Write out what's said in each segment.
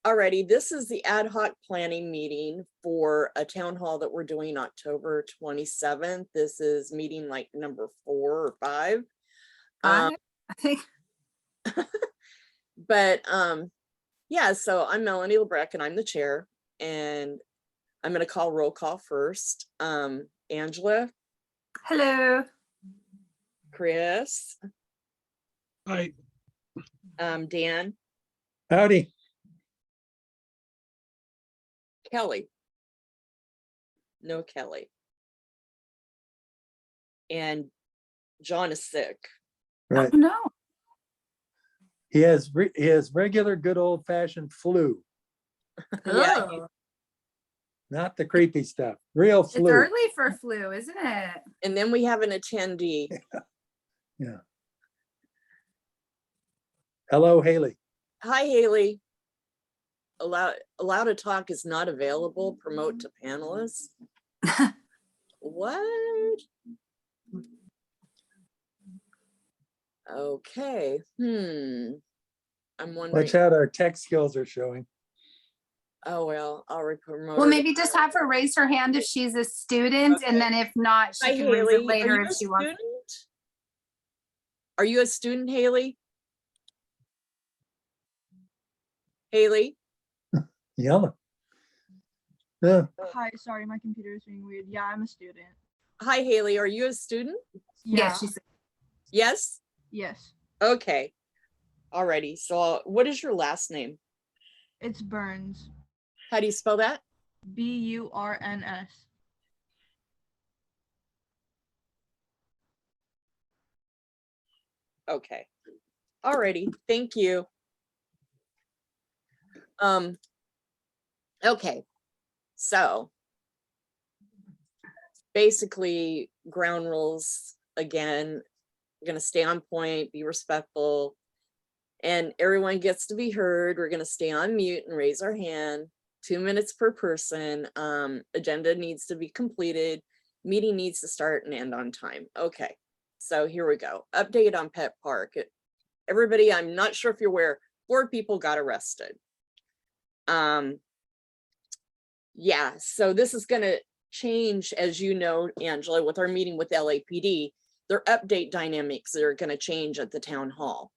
Alrighty, this is the ad hoc planning meeting for a town hall that we're doing October 27th. This is meeting like number 4 or 5. I think. But yeah, so I'm Melanie Lebrecht and I'm the chair, and I'm going to call roll call first. Angela. Hello. Chris. Hi. Dan. Howdy. Kelly. No Kelly. And John is sick. Right. Oh, no. He has regular good old fashioned flu, Yeah. Oh, not the creepy stuff. Real it's flu. early for flu, isn't it? And then we have an attendee. Yeah. Hello, Haley. Hi, Haley. Allow to talk is not available. Promote to panelists. What? Okay. I'm wondering. Watch out, our tech skills are showing. Oh, well, I'll promote. Well, maybe just have her raise her hand if she's a student, Okay. and then if not, she Hi, can raise Haley. it later Are you if a she wants. student? Are you a student, Haley? Haley? Yellow. Yeah. Hi, sorry, my computer is being weird. Yeah, I'm a student. Hi, Haley. Are you a student? Yeah. Yeah, she's. Yes? Yes. Okay. Alrighty. So what is your last name? It's Burns. How do you spell that? Burns. Okay. Alrighty. Thank you. Okay. So basically ground rules again, going to stay on point, be respectful, and everyone gets to be heard. We're going to stay on mute and raise our hand. 2 minutes per person. Agenda needs to be completed. Meeting needs to start and end on time. Okay, so here we go. Update on Pet Park. Everybody, I'm not sure if you're aware, 4 people got arrested. Yeah, so this is going to change, as you know, Angela, with our meeting with LAPD. Their update dynamics are going to change at the town hall.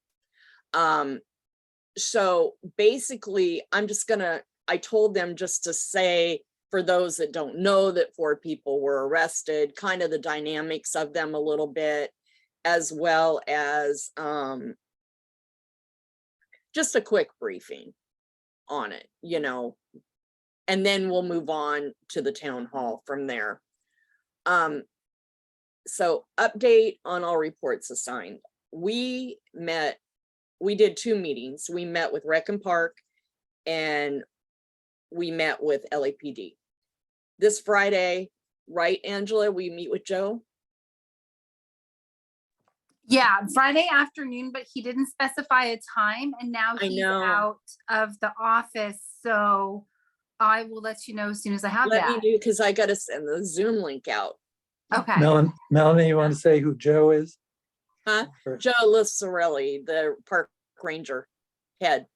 So basically, I told them just to say, for those that don't know, that 4 people were arrested, kind of the dynamics of them a little bit, as well as just a quick briefing on it, you know, and then we'll move on to the town hall from there. So update on all reports assigned. We did 2 meetings. We met with Rec and Park and we met with LAPD. This Friday, right, Angela, we meet with Joe? Yeah, Friday afternoon, but he didn't specify a time, and now he's out of the office. So I will let you know as soon as I have that. Let me do, because I got to send the Zoom link out. Okay. Melanie, you want to say who Joe is? Huh? Joe Lisarelli, the park ranger head.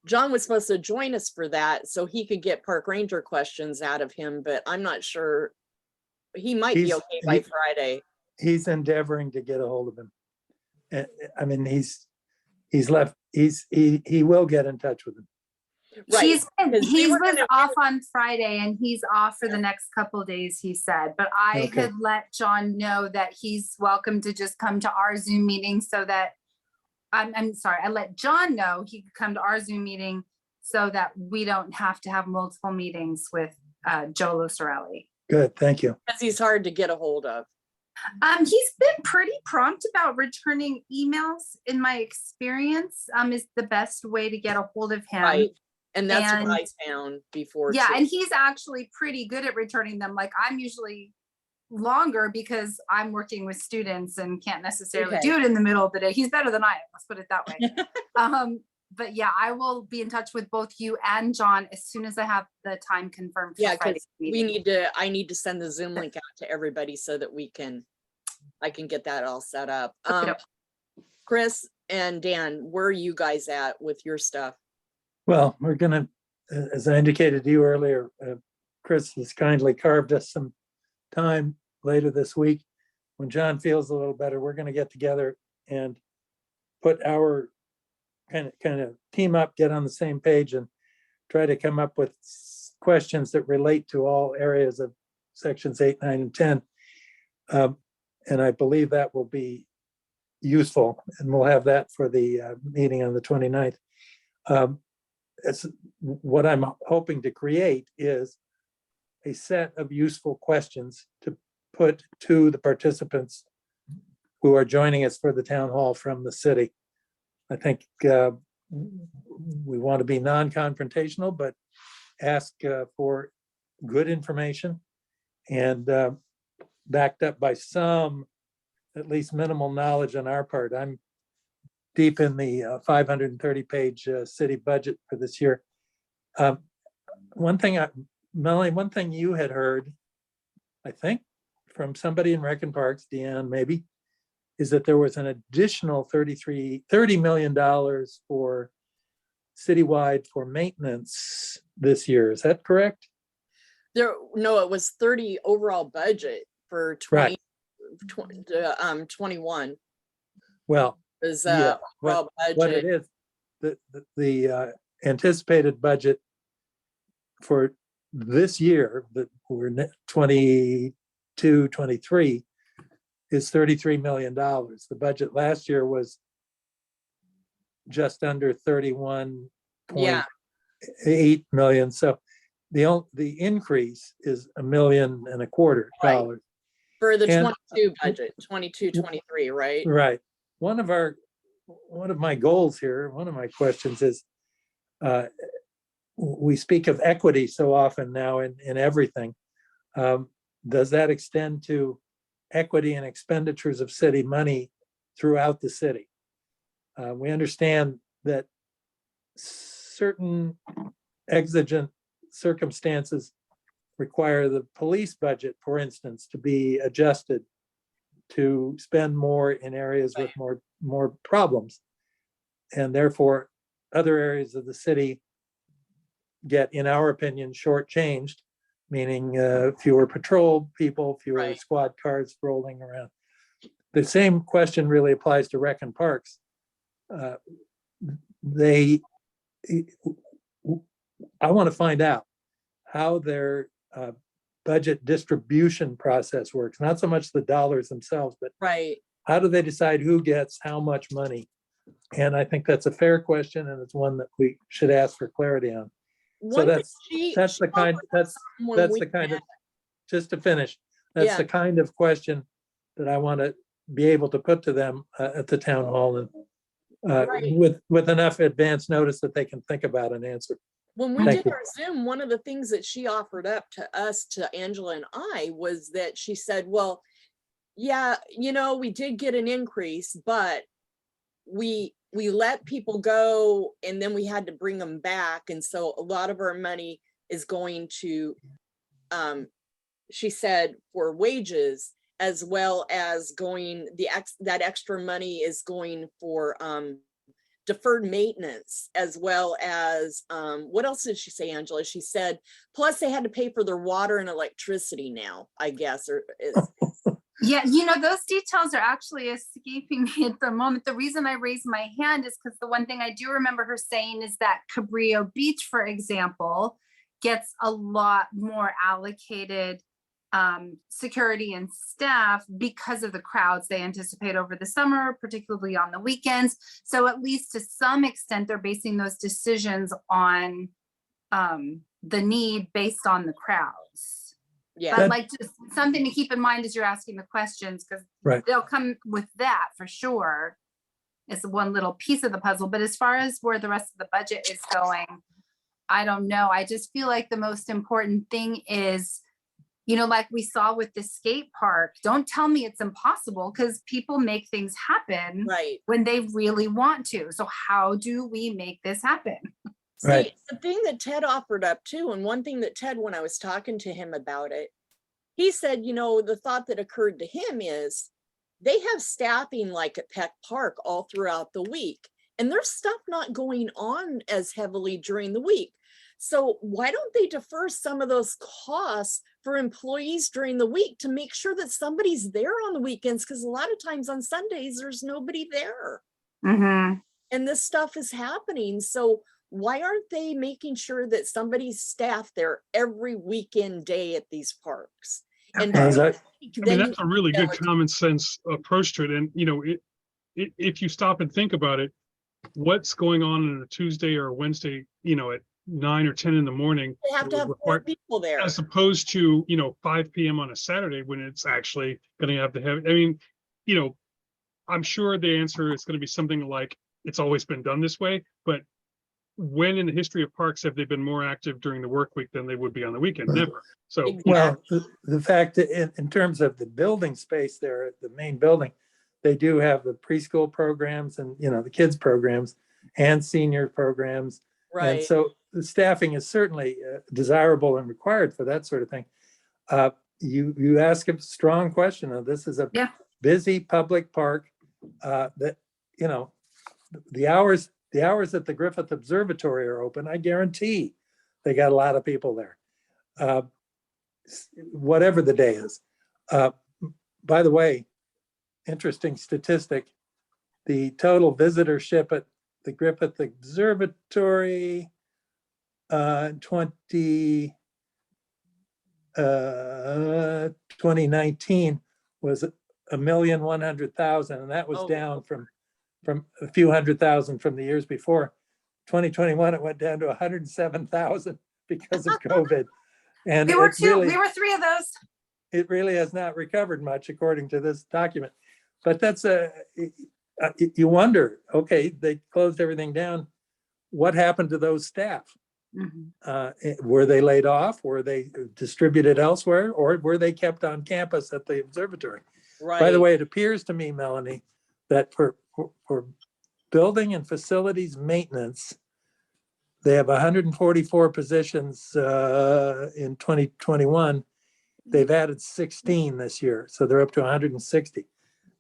John was supposed to join us for that so he could get park ranger questions out of him, but I'm not sure. He might be okay by Friday. He's endeavoring to get a hold of him. I mean, he will get in touch with him. Right. He was off on Friday and he's off for the next couple of days, he said, but I had let John know that he's welcome to just come to our Zoom meeting so that I'm sorry, I let John know he could come to our Zoom meeting so that we don't have to have multiple meetings with Joe Lisarelli. Good, thank you. Because he's hard to get a hold of. He's been pretty prompt about returning emails, in my experience, is the best way to get a hold of him. Right. And that's what I found before. Yeah, too. and he's actually pretty good at returning them. Like I'm usually longer because I'm working with students and can't necessarily do it in the middle of the day. He's better than I am, let's put it that way. But yeah, I will be in touch with both you and John as soon as I have the time confirmed. Yeah, because I need to send the Zoom link out to everybody so that I can get that all set up. Chris and Dan, where are you guys at with your stuff? Well, we're gonna, as I indicated to you earlier, Chris has kindly carved us some time later this week. When John feels a little better, we're gonna get together and put our kind of team up, get on the same page and try to come up with questions that relate to all areas of sections 8, 9, and 10. And I believe that will be useful, and we'll have that for the meeting on the 29th. It's what I'm hoping to create is a set of useful questions to put to the participants who are joining us for the town hall from the city. I think we want to be non-confrontational, but ask for good information and backed up by some, at least minimal knowledge on our part. I'm deep in the 530-page city budget for this year. Melanie, one thing you had heard, I think, from somebody in Rec and Parks, Deanne maybe, is that there was an additional $30 million for citywide for maintenance this year. Is that correct? No, it was 30 overall budget for 20, Right. 21 Well, is yeah, overall what it budget. is, the anticipated budget for this year that we're 22, 23 is $33 million. The budget last year was just under 31.8 Yeah, million. So the increase is $1.25 million Right. for the And- 22 budget, 22, 23, right? Right. One of my goals here, one of my questions is, we speak of equity so often now in everything. Does that extend to equity and expenditures of city money throughout the city? We understand that certain exigent circumstances require the police budget, for instance, to be adjusted to spend more in areas with more problems. And therefore, other areas of the city get, in our opinion, shortchanged, meaning fewer patrol people, fewer Right. squad cars rolling around. The same question really applies to Rec and Parks. I want to find out how their budget distribution process works, not so much the dollars themselves, but Right. how do they decide who gets how much money? And I think that's a fair question, and it's one that we should ask for clarity on. One thing that's she the kind, offered that's when that's we the kind of, met- just to finish, that's Yeah. the kind of question that I want to be able to put to them at the town hall, and Right. with enough advance notice that they can think about an answer. When we Thank did our Zoom, one of the things that she offered up to us, to Angela and I, was that she said, well, yeah, we did get an increase, but we let people go and then we had to bring them back. And so a lot of our money is going to, she said, for wages, as well as that extra money is going for deferred maintenance, as well as what else did she say, Angela? She said, plus they had to pay for their water and electricity now, I guess, or Yeah, those details are actually escaping me at the moment. The reason I raised my hand is because the one thing I do remember her saying is that Cabrillo Beach, for example, gets a lot more allocated security and staff because of the crowds they anticipate over the summer, particularly on the weekends. So at least to some extent, they're basing those decisions on the need based on the crowds. yeah. But like, just something to keep in mind as you're asking the questions, because Right. they'll come with that for sure. It's one little piece of the puzzle. But as far as where the rest of the budget is going, I don't know. I just feel like the most important thing is, like we saw with the skate park, don't tell me it's impossible, because people make things happen Right. when they really want to. So how do we make this happen? See, Right. the thing that Ted offered up too, and one thing that Ted, when I was talking to him about it, he said, the thought that occurred to him is they have staffing like at Peck Park all throughout the week. and there's stuff not going on as heavily during the week. So why don't they defer some of those costs for employees during the week to make sure that somebody's there on the weekends? Because a lot of times on Sundays, there's nobody there. Mhm. And this stuff is happening. So why aren't they making sure that somebody's staffed there every weekend day at these parks? And As I- I mean, that's a really good common sense approach to it. And, you know, if you stop and think about it, what's going on a Tuesday or a Wednesday, you know, at 9 or 10 in the morning, they have to have more people there. as opposed to, you know, 5 PM on a Saturday when it's actually going to have to have, I mean, you know, I'm sure the answer is going to be something like, it's always been done this way, but when in the history of parks have they been more active during the work week than they would be on the weekend? Never. So, Exactly. Well, the fact that in terms of the building space there at the main building, they do have the preschool programs and, you know, the kids programs and senior programs. And Right. so the staffing is certainly desirable and required for that sort of thing. You ask a strong question. This is a Yeah. busy public park that, you know, the hours that the Griffith Observatory are open, I guarantee they got a lot of people there. Whatever the day is. By the way, interesting statistic, the total visitorship at the Griffith Observatory 2019 was 1,100,000, and that was Oh. down from a few 100,000 from the years before. 2021, it went down to 107,000 because of COVID. And We were it two, really, we were three of those. it really has not recovered much according to this document. But that's you wonder, okay, they closed everything down. What happened to those staff? Mhm. Were they laid off? Were they distributed elsewhere? Or were they kept on campus at the observatory? Right. By the way, it appears to me, Melanie, that for building and facilities maintenance, they have 144 positions in 2021. They've added 16 this year, so they're up to 160.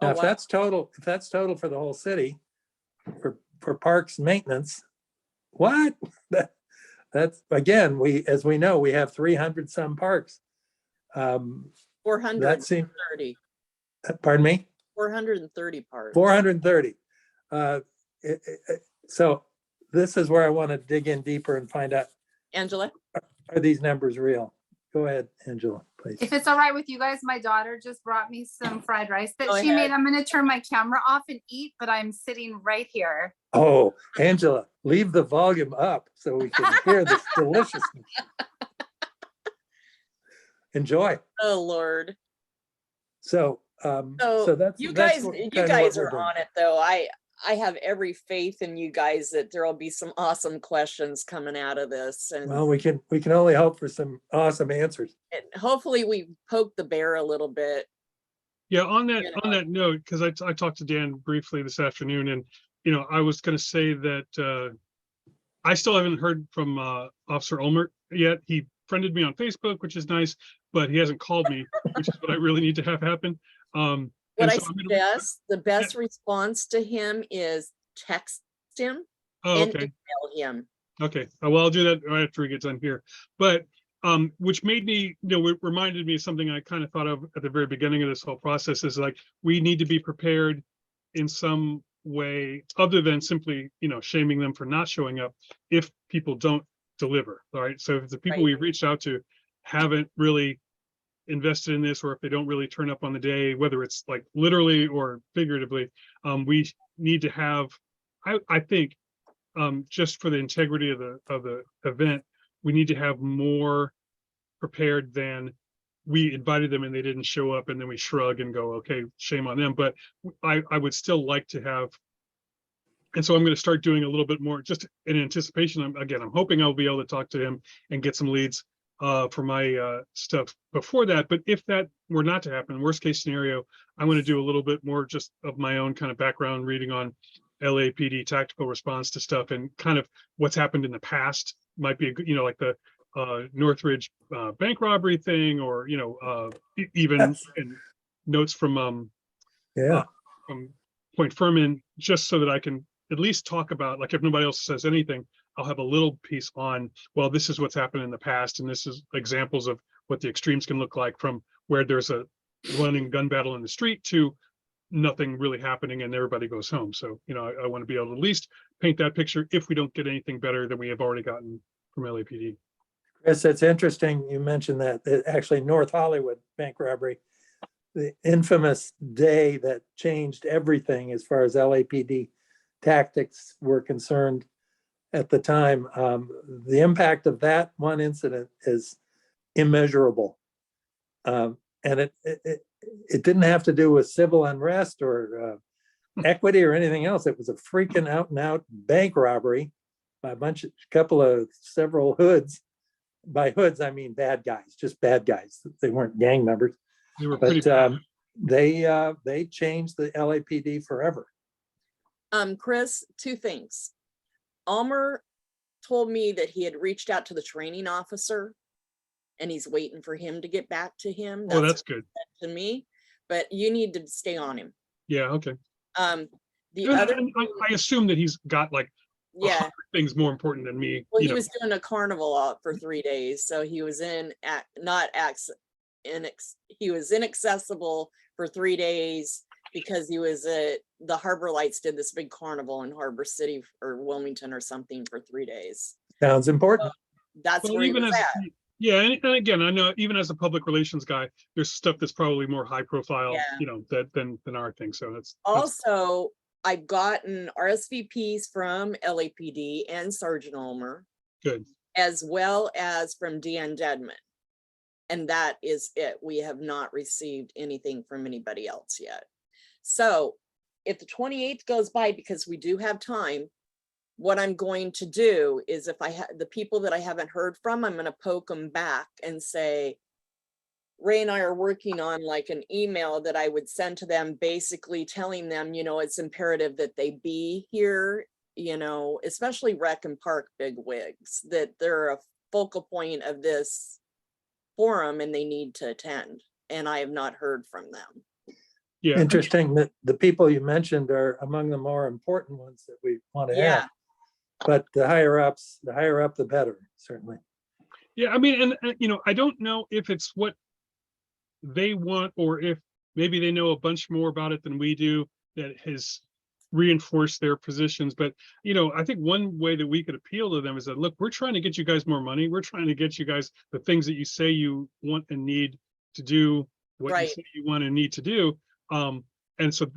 Now, Oh, if wow. that's total for the whole city, for parks maintenance, what? That's again, as we know, we have 300 some parks. That seems, 430. pardon me? 430 parts. 430. So this is where I want to dig in deeper and find out, Angela? are these numbers real? Go ahead, Angela, please. If it's all right with you guys, my daughter just brought me some fried rice that Go she ahead. made. I'm gonna turn my camera off and eat, but I'm sitting right here. Oh, Angela, leave the volume up so we can hear this deliciousness. Enjoy. Oh, Lord. So that's You that's guys, what- you kinda what guys we're are doing. on it though. I have every faith in you guys that there'll be some awesome questions coming out of this, and Well, we can only hope for some awesome answers. hopefully we poke the bear a little bit. yeah, on You that note, because I talked to Dan briefly this afternoon, and, you know, I was going to say that I still haven't heard from Officer Ulmert yet. He friended me on Facebook, which is nice, but he hasn't called me, which is what I really need to have happen. What and I so I'm gonna- suggest, the best response to him is text him Oh, and okay. email him. Okay, well, I'll do that right after he gets done here. But which made me, you know, it reminded me of something I kind of thought of at the very beginning of this whole process, is like, we need to be prepared in some way other than simply, you know, shaming them for not showing up if people don't deliver. All right. So if the people Right. we've reached out to haven't really invested in this, or if they don't really turn up on the day, whether it's like literally or figuratively, we need to have, I think, just for the integrity of the event, we need to have more prepared than we invited them and they didn't show up, and then we shrug and go, okay, shame on them. But I would still like to have, and so I'm going to start doing a little bit more just in anticipation. I'm hoping I'll be able to talk to him and get some leads for my stuff before that. But if that were not to happen, worst case scenario, I want to do a little bit more just of my own kind of background reading on LAPD tactical response to stuff, and kind of what's happened in the past. Might be a good, you know, like the Northridge bank robbery thing, or, you know, even Yes. in notes from Yeah. from Point Furman, just so that I can at least talk about, like, if nobody else says anything, I'll have a little piece on, well, this is what's happened in the past, and this is examples of what the extremes can look like, from where there's a running gun battle in the street to nothing really happening and everybody goes home. So, I want to be able to at least paint that picture if we don't get anything better than we have already gotten from LAPD. Chris, it's interesting you mentioned that. Actually, North Hollywood bank robbery, the infamous day that changed everything as far as LAPD tactics were concerned at the time. The impact of that one incident is immeasurable. And it didn't have to do with civil unrest or equity or anything else. It was a freaking out and out bank robbery by several hoods. By hoods, I mean bad guys, just bad guys. They weren't gang members, They were but pretty bad. they changed the LAPD forever. Chris, two things. Almer told me that he had reached out to the training officer and he's waiting for him to get back to him. Oh, that's good. To me, but you need to stay on him. Yeah, okay. The And other, I assume that he's got like yeah, things more important than me. well, he was doing a carnival out for 3 days, so he was he was inaccessible for 3 days because he was at the Harbor Lights, did this big carnival in Harbor City or Wilmington or something for 3 days. Sounds important. That's Well, where he even was as, at. yeah, and again, I know even as a public relations guy, there's stuff that's probably more high profile, Yeah. than our thing. So that's Also, I've gotten RSVPs from LAPD and Sergeant Ulmer, good. as well as from Dan Dedman. And that is it. We have not received anything from anybody else yet. So if the 28th goes by, because we do have time, what I'm going to do is if I have the people that I haven't heard from, I'm going to poke them back and say, Ray and I are working on like an email that I would send to them, basically telling them, it's imperative that they be here, especially rec and park bigwigs, that they're a focal point of this forum and they need to attend. And I have not heard from them. Yeah. Interesting that the people you mentioned are among the more important ones that we want to Yeah. have. But the higher up, the better, certainly. Yeah, I mean, and I don't know if it's what they want or if maybe they know a bunch more about it than we do that has reinforced their positions. But, I think one way that we could appeal to them is that, look, we're trying to get you guys more money. We're trying to get you guys the things that you say you want and need to do, what you Right. say you want and need to do. And so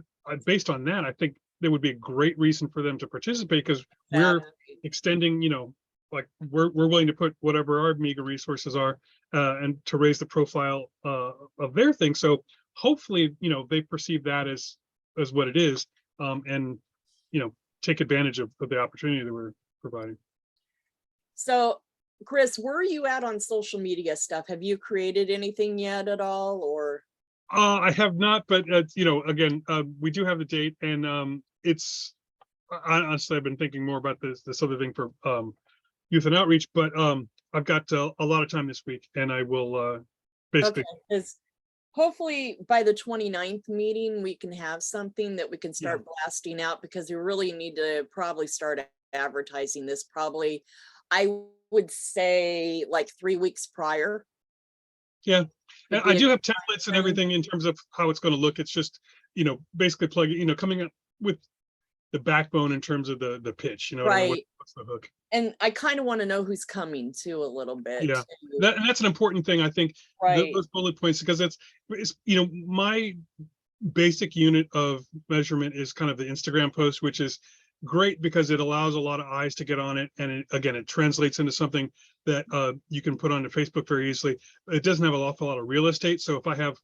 based on that, I think there would be a great reason for them to participate because we're extending, like we're willing to put whatever our meager resources are and to raise the profile of their thing. So hopefully, they perceive that as what it is and, take advantage of the opportunity that we're providing. So Chris, where are you at on social media stuff? Have you created anything yet at all or? I have not, but again, we do have the date and it's honestly, I've been thinking more about this other thing for youth and outreach, but I've got a lot of time this week and I will basically. Okay, because hopefully by the 29th meeting, we can have something that we can start blasting out because we really need to probably start advertising this probably, I would say like 3 weeks prior. Yeah, and I do have templates and everything in terms of how it's going to look. It's just, basically plugging, coming up with the backbone in terms of the pitch, Right. What's the hook? And I kind of want to know who's coming too a little bit. Yeah, too. and that's an important thing, I think, Right. those bullet points, because it's, my basic unit of measurement is kind of the Instagram post, which is great because it allows a lot of eyes to get on it. And it translates into something that you can put onto Facebook very easily. It doesn't have an awful lot of real estate. So if I have,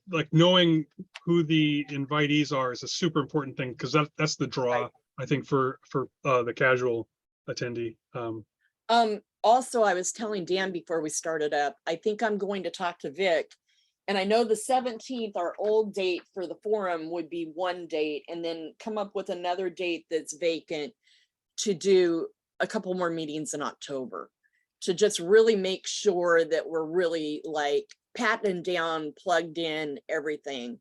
like knowing who the invitees are is a super important thing because that's the draw, right. I think, for the casual attendee. Also, I was telling Dan before we started up, I think I'm going to talk to Vic. And I know the 17th, our old date for the forum would be one date and then come up with another date that's vacant to do a couple more meetings in October to just really make sure that we're really like patting down, plugged in everything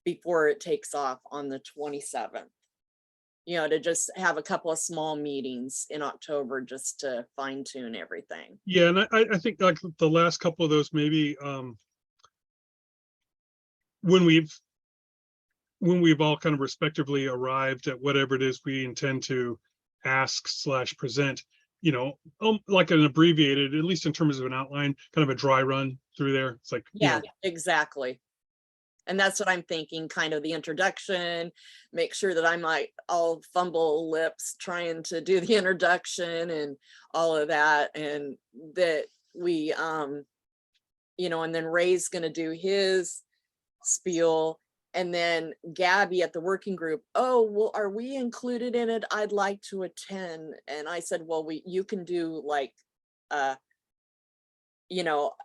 before it takes off on the 27th. to just have a couple of small meetings in October just to fine tune everything. Yeah, and I think like the last couple of those, maybe when we've all kind of respectively arrived at whatever it is we intend to ask / present, like an abbreviated, at least in terms of an outline, kind of a dry run through there. It's like, Yeah, exactly. And that's what I'm thinking, kind of the introduction, make sure that I'll fumble lips trying to do the introduction and all of that. And that we, and then Ray's going to do his spiel. And then Gabby at the working group, oh, well, are we included in it? I'd like to attend. And I said, well, you can do like,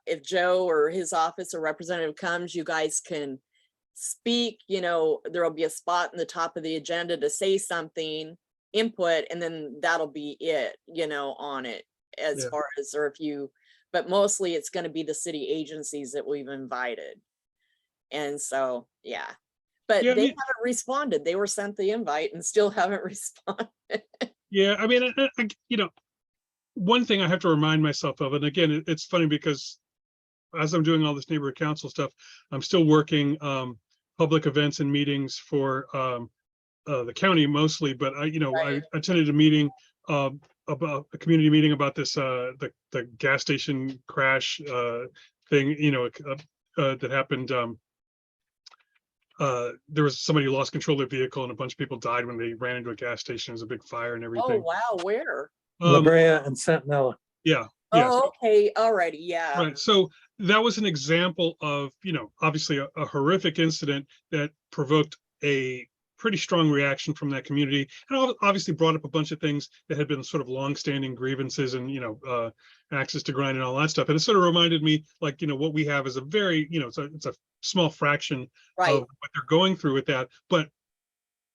if Joe or his office or representative comes, you guys can speak, there'll be a spot in the top of the agenda to say something, input, and then that'll be it, on it as Yeah. far as, but mostly it's going to be the city agencies that we've invited. And so, yeah, but Yeah, I they mean- haven't responded. They were sent the invite and still haven't responded. yeah, I mean, one thing I have to remind myself of, and again, it's funny because as I'm doing all this neighborhood council stuff, I'm still working public events and meetings for the county mostly, but I Right. attended a meeting about a community meeting about this the gas station crash thing, that happened. There was somebody who lost control of their vehicle and a bunch of people died when they ran into a gas station. It was a big fire and Oh, everything. wow. Where? La Brea and Centinela. Yeah. Oh, okay. Alrighty. Yeah. Right. So that was an example of, obviously a horrific incident that provoked a pretty strong reaction from that community, and obviously brought up a bunch of things that had been sort of longstanding grievances and, access to grind and all that stuff. And it sort of reminded me, like, what we have is a very, it's a small fraction Right. of what they're going through with that. But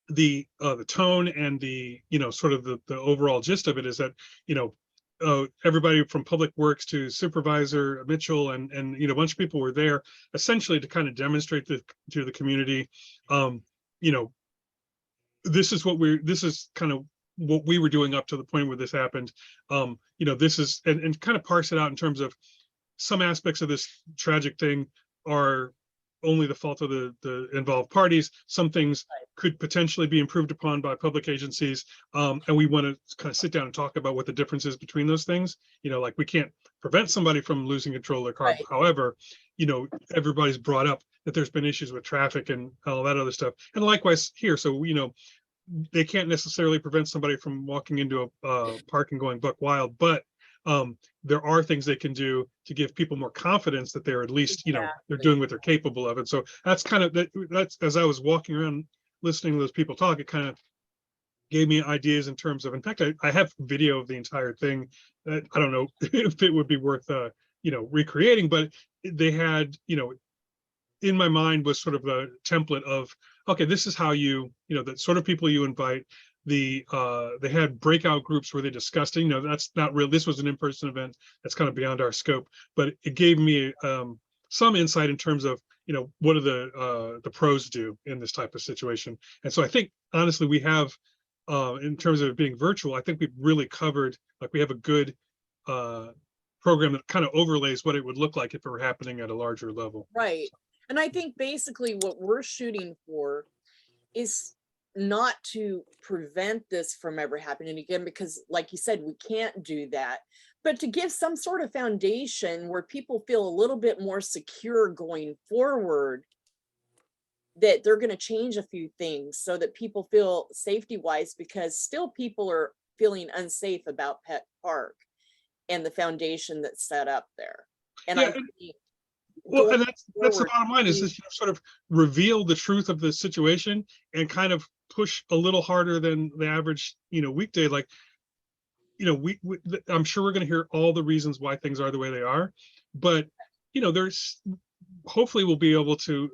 the tone and the, sort of the overall gist of it is that, everybody from Public Works to Supervisor Mitchell and a bunch of people were there essentially to kind of demonstrate to the community, this is kind of what we were doing up to the point where this happened. This is, and kind of parse it out in terms of some aspects of this tragic thing are only the fault of the involved parties. Some things could potentially be improved upon by public agencies. And we want to kind of sit down and talk about what the difference is between those things. Like we can't prevent somebody from losing control of their car. Right. However, everybody's brought up that there's been issues with traffic and all that other stuff. And likewise here. So, they can't necessarily prevent somebody from walking into a park and going buck wild, but there are things they can do to give people more confidence that they're at least, they're doing what they're capable of. And so that's kind of, that's, as I was walking around listening to those people talk, it kind of gave me ideas in terms of, in fact, I have video of the entire thing that I don't know if it would be worth, recreating, but they had, in my mind was sort of a template of, okay, this is how the sort of people you invite. They had breakout groups where they discussed it. That's not real. This was an in-person event. That's kind of beyond our scope, but it gave me some insight in terms of, what do the pros do in this type of situation. And so I think, honestly, we have, in terms of it being virtual, I think we've really covered, like we have a good program that kind of overlays what it would look like if it were happening at a larger level. Right. And I think basically what we're shooting for is not to prevent this from ever happening again, because like you said, we can't do that, but to give some sort of foundation where people feel a little bit more secure going forward, that they're going to change a few things so that people feel safety wise, because still people are feeling unsafe about Pet Park and the foundation that's set up there. And Yeah, I think well, and that's the forward, bottom line is we- this, sort of reveal the truth of the situation and kind of push a little harder than the average, weekday. Like, I'm sure we're going to hear all the reasons why things are the way they are, but, there's, hopefully we'll be able to,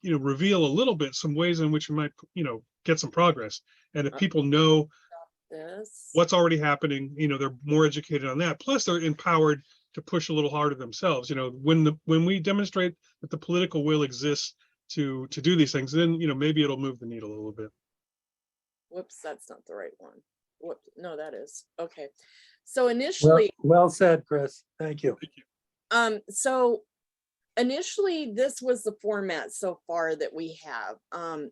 reveal a little bit some ways in which we might, get some progress. And if people know this. what's already happening, they're more educated on that. Plus they're empowered to push a little harder themselves. When we demonstrate that the political will exists to do these things, then, maybe it'll move the needle a little bit. Whoops, that's not the right one. Whoops, no, that is, okay. So initially, Well said, Chris. Thank you. so initially, this was the format so far that we have.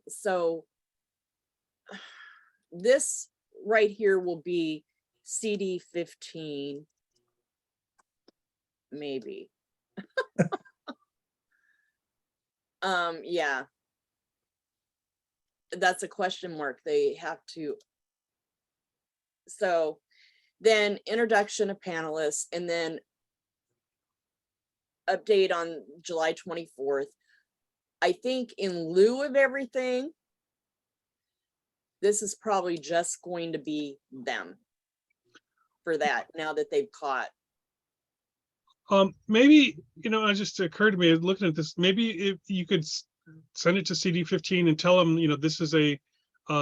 So this right here will be CD 15, maybe. Yeah. That's a question mark. They have to. So then introduction of panelists, and then update on July 24th. I think in lieu of everything, this is probably just going to be them for that, now that they've caught. Maybe, it just occurred to me looking at this, maybe if you could send it to CD 15 and tell them, this is a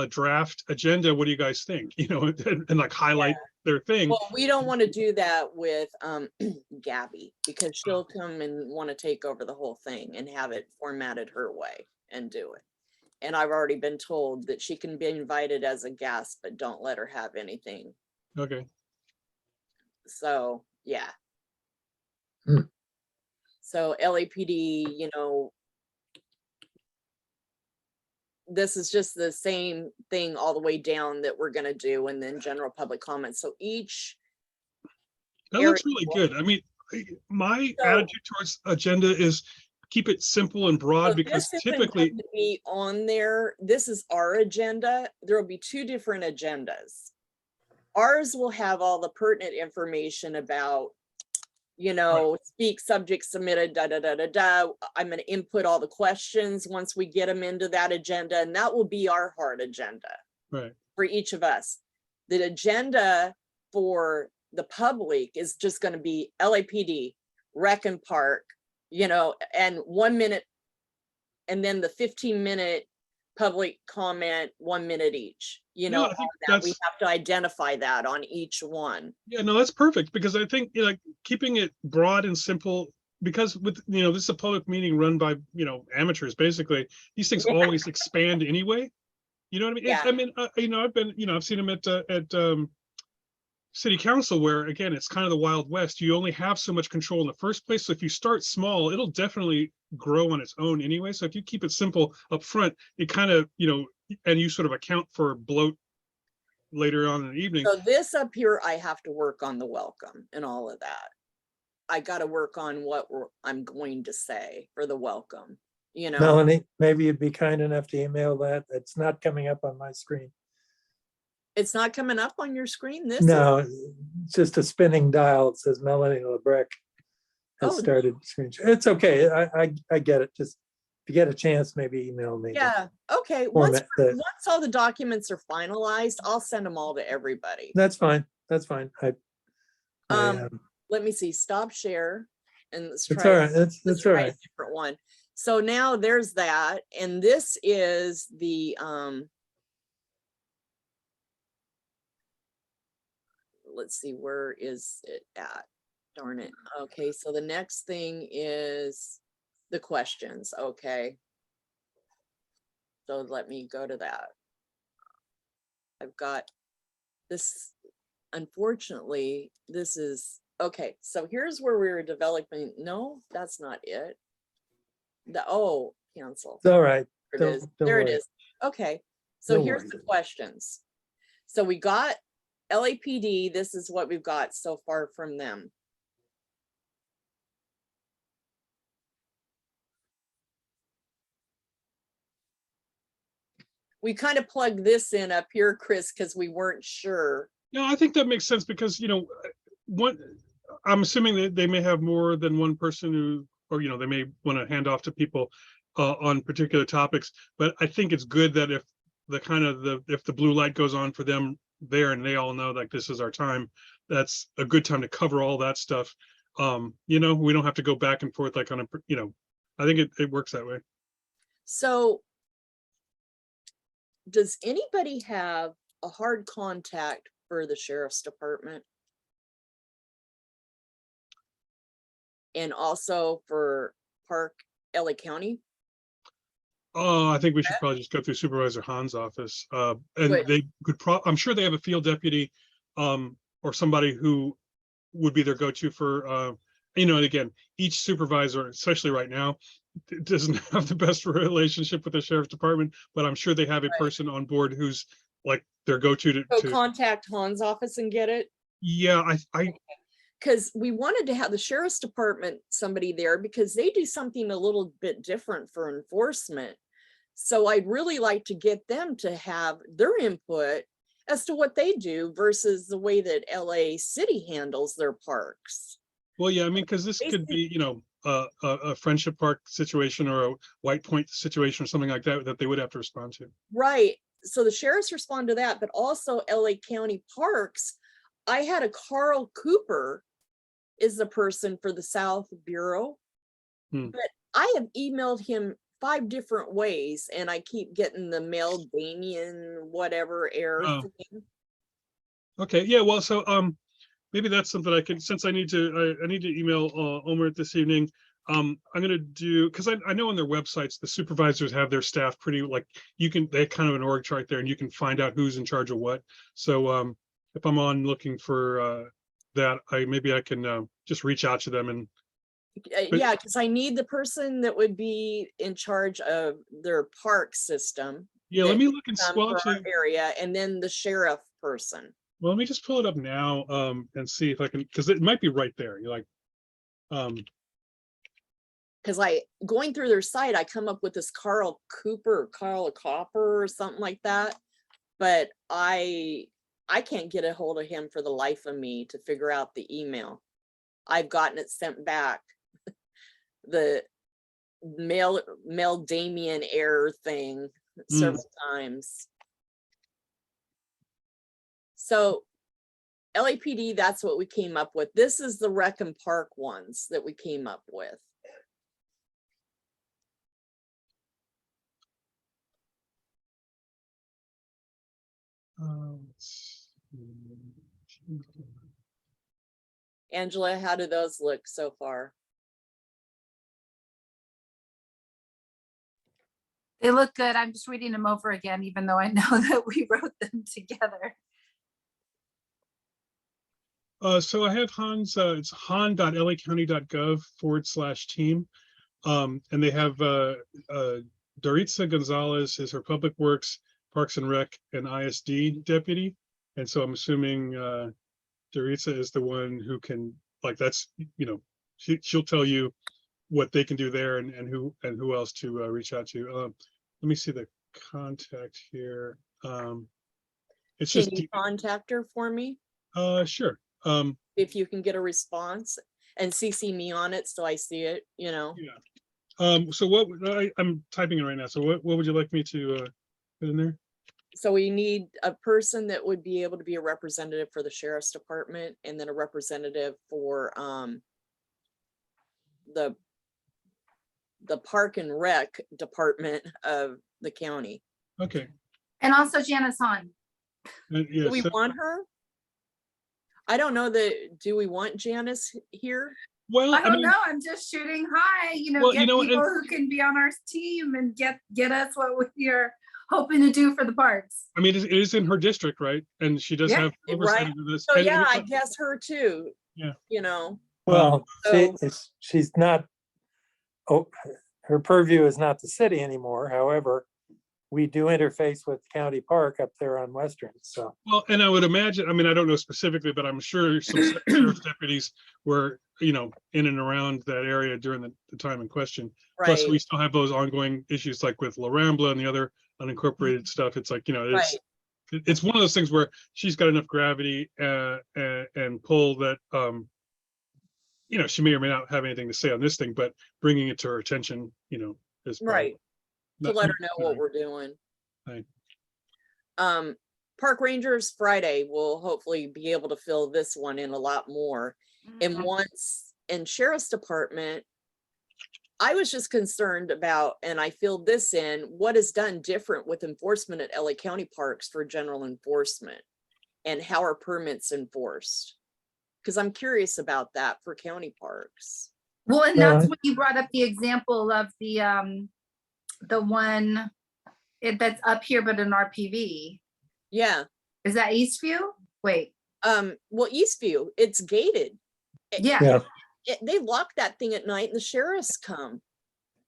draft agenda. What do you guys think? And like highlight their thing. Well, we don't want to do that with Gabby, because she'll come and want to take over the whole thing and have it formatted her way and do it. And I've already been told that she can be invited as a guest, but don't let her have anything. Okay. So, yeah. Hmm. So LAPD, this is just the same thing all the way down that we're going to do, and then general public comments. So each. That looks really good. I mean, my attitude towards agenda is keep it simple and broad, because typically to be on there, this is our agenda. There will be two different agendas. Ours will have all the pertinent information about, speak, subject submitted, da da da da da. I'm going to input all the questions once we get them into that agenda, and that will be our hard agenda, right, for each of us. The agenda for the public is just going to be LAPD, Rec and Park, and 1 minute, and then the 15-minute public comment, 1 minute each. I think that we have to identify that on each one. Yeah, no, that's perfect, because I think keeping it broad and simple, because with this is a public meeting run by amateurs. Basically, these things always expand anyway. You know what I mean? Yeah. I mean, I've been I've seen them at city council, where again it's kind of the Wild West. You only have so much control in the first place. So if you start small, it'll definitely grow on its own anyway. So if you keep it simple up front, it kind of and you sort of account for bloat later on in the evening. So this up here, I have to work on the welcome and all of that. I got to work on what I'm going to say for the welcome. Melanie, maybe you'd be kind enough to email that. It's not coming up on my screen. It's not coming up on your screen. No, it's just a spinning dial. It says Melanie Lebrecq has started screen. It's okay. I get it. Just if you get a chance, maybe email me. Yeah. Okay. Once all the documents are finalized, I'll send them all to everybody. That's fine. That's fine. Let me see. Stop share, and let's try. It's all right. That's all right. A different one. So now there's that, and this is the let's see, where is it at? Darn it. Okay, so the next thing is the questions. Okay. So let me go to that. I've got this. Unfortunately, this is okay. So here's where we were developing. No, that's not it. Cancel. It's all right. There it is. There it is. Okay. So here's the questions. So we got LAPD. This is what we've got so far from them. We kind of plugged this in up here, Chris, because we weren't sure. No, I think that makes sense, because I'm assuming that they may have more than one person who, or they may want to hand off to people on particular topics. But I think it's good that if the blue light goes on for them there, and they all know like this is our time, that's a good time to cover all that stuff. We don't have to go back and forth like on a I think it works that way. So does anybody have a hard contact for the sheriff's department? And also for LA County? Oh, I think we should probably just go through Supervisor Han's office. And Good. they could I'm sure they have a field deputy or somebody who would be their go-to for, and again, each supervisor, especially right now, doesn't have the best relationship with the sheriff's department, but I'm sure they have a person on board who's like their go-to So to, contact Han's office and get it. yeah, I Because we wanted to have the sheriff's department, somebody there, because they do something a little bit different for enforcement. So I'd really like to get them to have their input as to what they do versus the way that LA City handles their parks. well, yeah, I mean, because this could be, a Friendship Park situation or a White Point situation or something like that, that they would have to respond to. Right. So the sheriffs respond to that, but also LA County Parks. I had a Carl Cooper is the person for the South Bureau. Hmm. But I have emailed him 5 different ways and I keep getting the Mel Damien whatever error Oh. thing. Okay, yeah, well, so maybe that's something I can, since I need to email Omer this evening. I'm gonna do, because I know on their websites, the supervisors have their staff pretty, like, they kind of an org chart there and you can find out who's in charge of what. So if I'm on looking for that, maybe I can just reach out to them and, But- Yeah, because I need the person that would be in charge of their park system. yeah, let me look and, well, For our actually, area, and then the sheriff person. well, let me just pull it up now and see if I can, because it might be right there. You're like, Because going through their site, I come up with this Carl Cooper, Carl Copper or something like that. But I can't get a hold of him for the life of me to figure out the email. I've gotten it sent back. The Mel Damien error thing several times. So LAPD, that's what we came up with. This is the Rec and Park ones that we came up with. Angela, how do those look so far? They look good. I'm just reading them over again, even though I know that we wrote them together. So I have Han's, it's han.lacounty.gov/team. And they have Doritza Gonzalez is her Public Works, Parks and Rec, and ISD deputy. And so I'm assuming Doritza is the one who can, like, that's, she'll tell you what they can do there and who else to reach out to. Let me see the contact here. It's Can just, you contact her for me? sure. If you can get a response and CC me on it so I see it, Yeah. So what I'm typing it right now. So what would you like me to put in there? So we need a person that would be able to be a representative for the sheriff's department and then a representative for the Park and Rec department of the county. Okay. And also Janice Hahn. Yeah, Do we so- want her? I don't know that, do we want Janice here? well, I don't mean, know. I'm just shooting high, Well, get and- people who can be on our team and get us what we're hoping to do for the parks. I mean, it is in her district, right? And she does Yeah, have oversight right. of this. So and- yeah, I guess her too. Yeah. Well, So- she's not, her purview is not the city anymore. However, we do interface with County Park up there on Western, so. Well, and I would imagine, I mean, I don't know specifically, but I'm sure some sheriff's deputies were, in and around that area during the time in question. Plus, Right, we still have those ongoing issues like with La Rambla and the other unincorporated stuff. It's like, right. it's one of those things where she's got enough gravity and pull that, she may or may not have anything to say on this thing, but bringing it to her attention, is probably Right. To not let her know what necessary. we're doing. Right. Park Rangers Friday will hopefully be able to fill this one in a lot more. And once in Sheriff's Department, I was just concerned about, and I filled this in, what is done different with enforcement at LA County Parks for general enforcement? And how are permits enforced? Because I'm curious about that for county parks. Well, and Yeah. that's when you brought up the example of the the one that's up here, but an RPV. Yeah, Is that Eastview? Wait, well, Eastview, it's gated. yeah, Yeah, They lock that thing at night and the sheriffs come.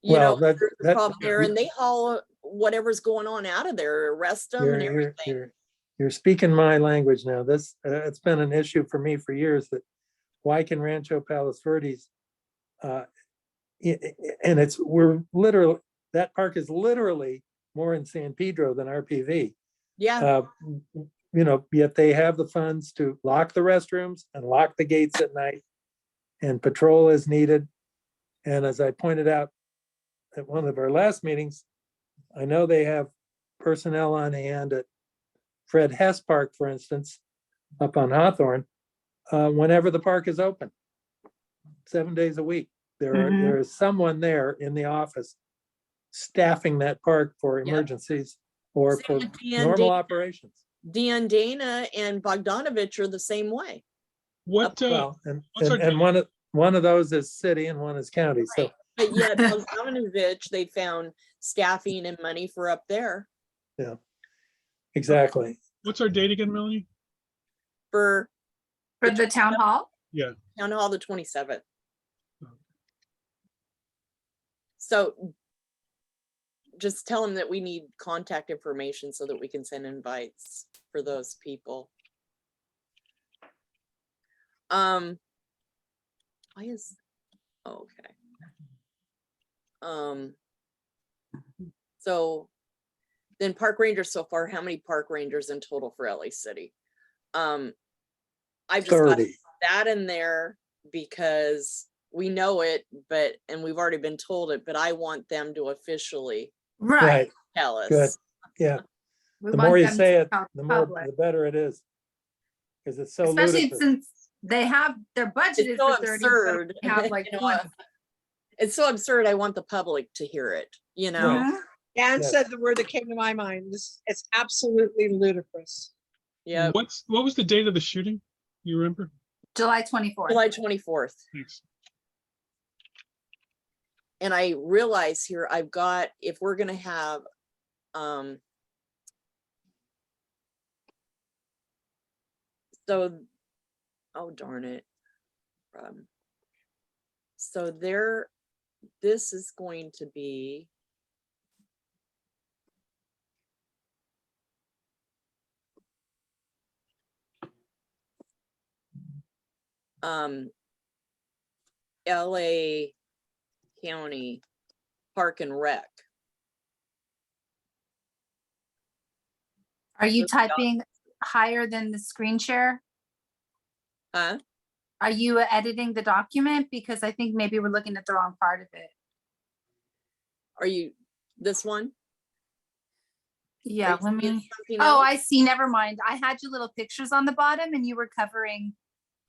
Well, There's a that- problem there, and they haul whatever's going on out of there, arrest them and everything. you're speaking my language now. This, it's been an issue for me for years that why can Rancho Palos Verdes, and that park is literally more in San Pedro than RPV. Yeah, Yet they have the funds to lock the restrooms and lock the gates at night, and patrol is needed. And as I pointed out at one of our last meetings, I know they have personnel on hand at Fred Hess Park, for instance, up on Hawthorne, whenever the park is open, 7 days a week. There is someone there in the office staffing that park for emergencies or Same for with normal operations. Dan Dana and Bogdanovich are the same way. What, Well, what's our and one of those is city and one is county. So But yet Bogdanovich, they found staffing and money for up there exactly. what's our date again, Melanie? for for the town hall. Yeah, town hall the 27th. So just tell them that we need contact information so that we can send invites for those people. Why is, okay. So then park rangers so far, how many park rangers in total for LA City? I've just got 30. that in there because we know it, and we've already been told it, but I want them to officially Right. tell us. Good. Yeah. We The want more you them say to it, tell the public. better it is. Because it's so Especially ludicrous. since they have their budget is so for 30, absurd. but we have like You know, 20. It's so absurd. I want the public to hear it, Right. Mhm. Dan Yes. said the word that came to my mind. It's absolutely ludicrous. Yeah, what was the date of the shooting? You remember? July 24th. July 24th. Thanks. And I realize here I've got, if we're gonna have, so, oh darn it. So this is going to be. LA County Park and Rec. Are you Those are typing higher than the screen share? Huh? Are you editing the document? Because I think maybe we're looking at the wrong part of it. Are you, this one? Yeah, Are you let me. seeing something Oh, else? I see. Never mind. I had your little pictures on the bottom and you were covering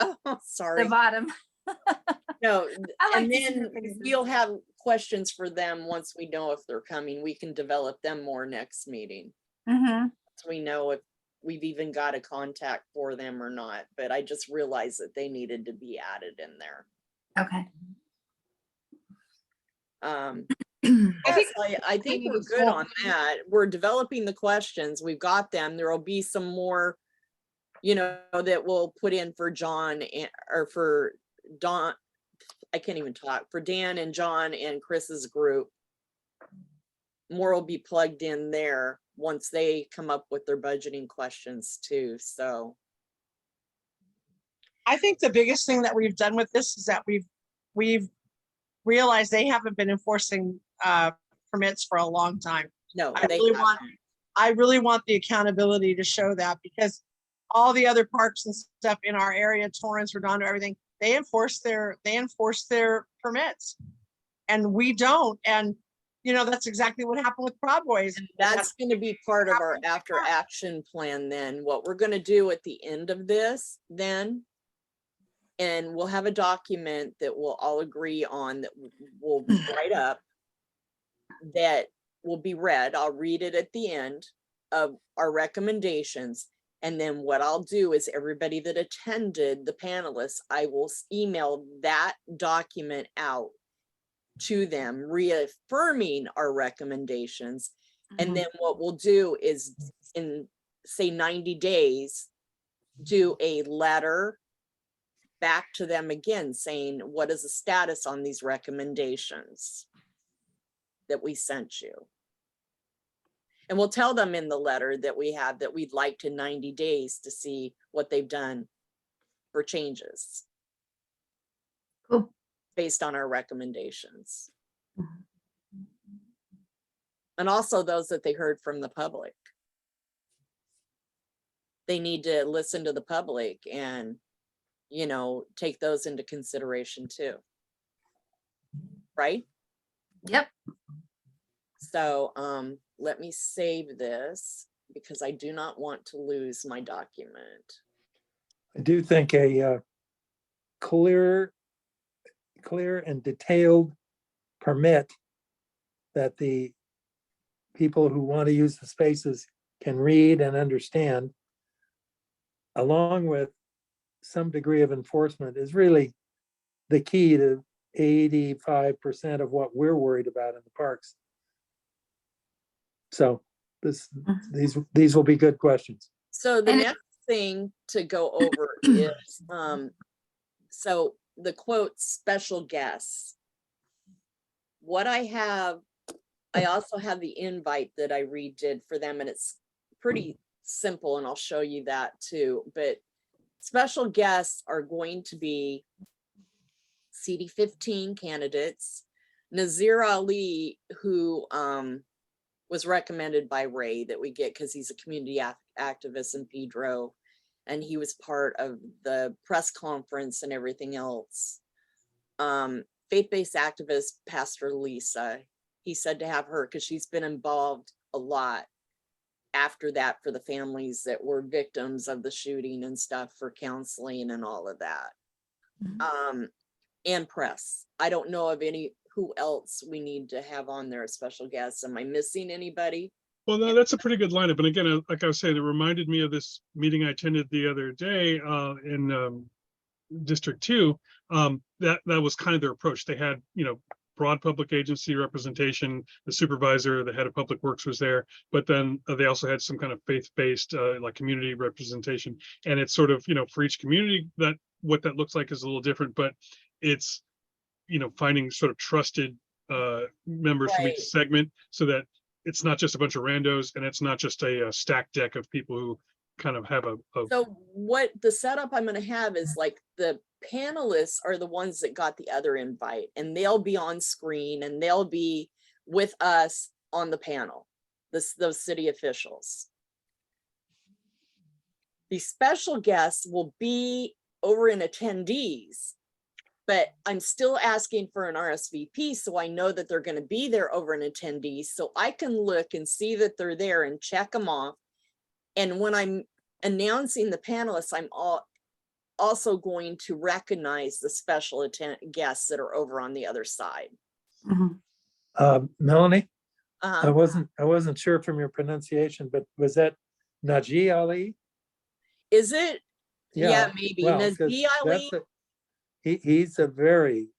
Oh, sorry. the bottom. No, I like and to see your then faces. we'll have questions for them once we know if they're coming. We can develop them more next meeting. Mhm. So we know if we've even got a contact for them or not, but I just realized that they needed to be added in there. Okay. I think we're good on that. We're developing the questions. We've got them. There will be some more, that we'll put in for John or for Don. I can't even talk, for Dan and John and Chris's group. More will be plugged in there once they come up with their budgeting questions too. So I think the biggest thing that we've done with this is that we've realized they haven't been enforcing permits for a long time. no, I they really haven't. I really want the accountability to show that, because all the other parks and stuff in our area, Torrance, Redondo, everything, they enforce their permits, and we don't. And that's exactly what happened with Proud Boys. And that's going to be part of our after action plan then. What we're going to do at the end of this then, and we'll have a document that we'll all agree on that we'll write up that will be read. I'll read it at the end of our recommendations. And then what I'll do is everybody that attended, the panelists, I will email that document out to them, reaffirming our recommendations. And Mhm. then what we'll do is in, say, 90 days, do a letter back to them again saying, what is the status on these recommendations that we sent you? And we'll tell them in the letter that we have that we'd like to 90 days to see what they've done for changes Cool. based on our recommendations. Mhm. And also those that they heard from the public. They need to listen to the public and, you know, take those into consideration too. Right? Yep. So let me save this because I do not want to lose my document. I do think a clear and detailed permit that the people who want to use the spaces can read and understand, along with some degree of enforcement, is really the key to 85% of what we're worried about in the parks. So these will be good questions. So the And- next thing to go over is, so the quote, special guests. What I have, I also have the invite that I redid for them, and it's pretty simple, and I'll show you that too. But special guests are going to be CD15 candidates, Nazir Ali, who was recommended by Ray that we get because he's a community activist in Pedro, and he was part of the press conference and everything else. Faith-based activist Pastor Lisa, he said to have her because she's been involved a lot after that for the families that were victims of the shooting and stuff, for counseling and all of that. And press. I don't know of any, who else we need to have on there as special guests. Am I missing anybody? Well, no, that's a pretty good lineup. And again, like I was saying, it reminded me of this meeting I attended the other day in District 2. That was kind of their approach. They had, you know, broad public agency representation. The supervisor, the head of public works was there, but then they also had some kind of faith-based like community representation. And it's sort of, you know, for each community, that what that looks like is a little different, but it's, you know, finding sort of trusted members from each Right. segment, so that it's not just a bunch of randos and it's not just a stacked deck of people who kind of have a So what the setup I'm gonna have is like the panelists are the ones that got the other invite, and they'll be on screen and they'll be with us on the panel, those city officials. The special guests will be over in attendees, but I'm still asking for an RSVP, so I know that they're gonna be there over in attendees, so I can look and see that they're there and check them off. And when I'm announcing the panelists, I'm also going to recognize the special guests that are over on the other side. Mhm. Melanie, I Uh-huh. wasn't sure from your pronunciation, but was that Najee Ali? Is it? Yeah, maybe. well, 'cause Nazi Ali? he's a very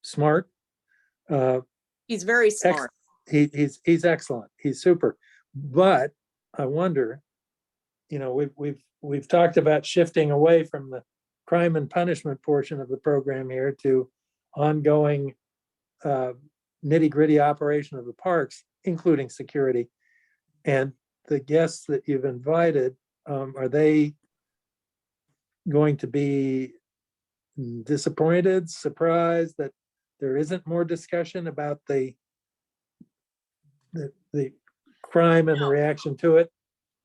smart. He's very smart. He's excellent. He's super. But I wonder, you know, we've talked about shifting away from the crime and punishment portion of the program here to ongoing nitty-gritty operation of the parks, including security. And the guests that you've invited, are they going to be disappointed, surprised that there isn't more discussion about the crime and the No. reaction to it?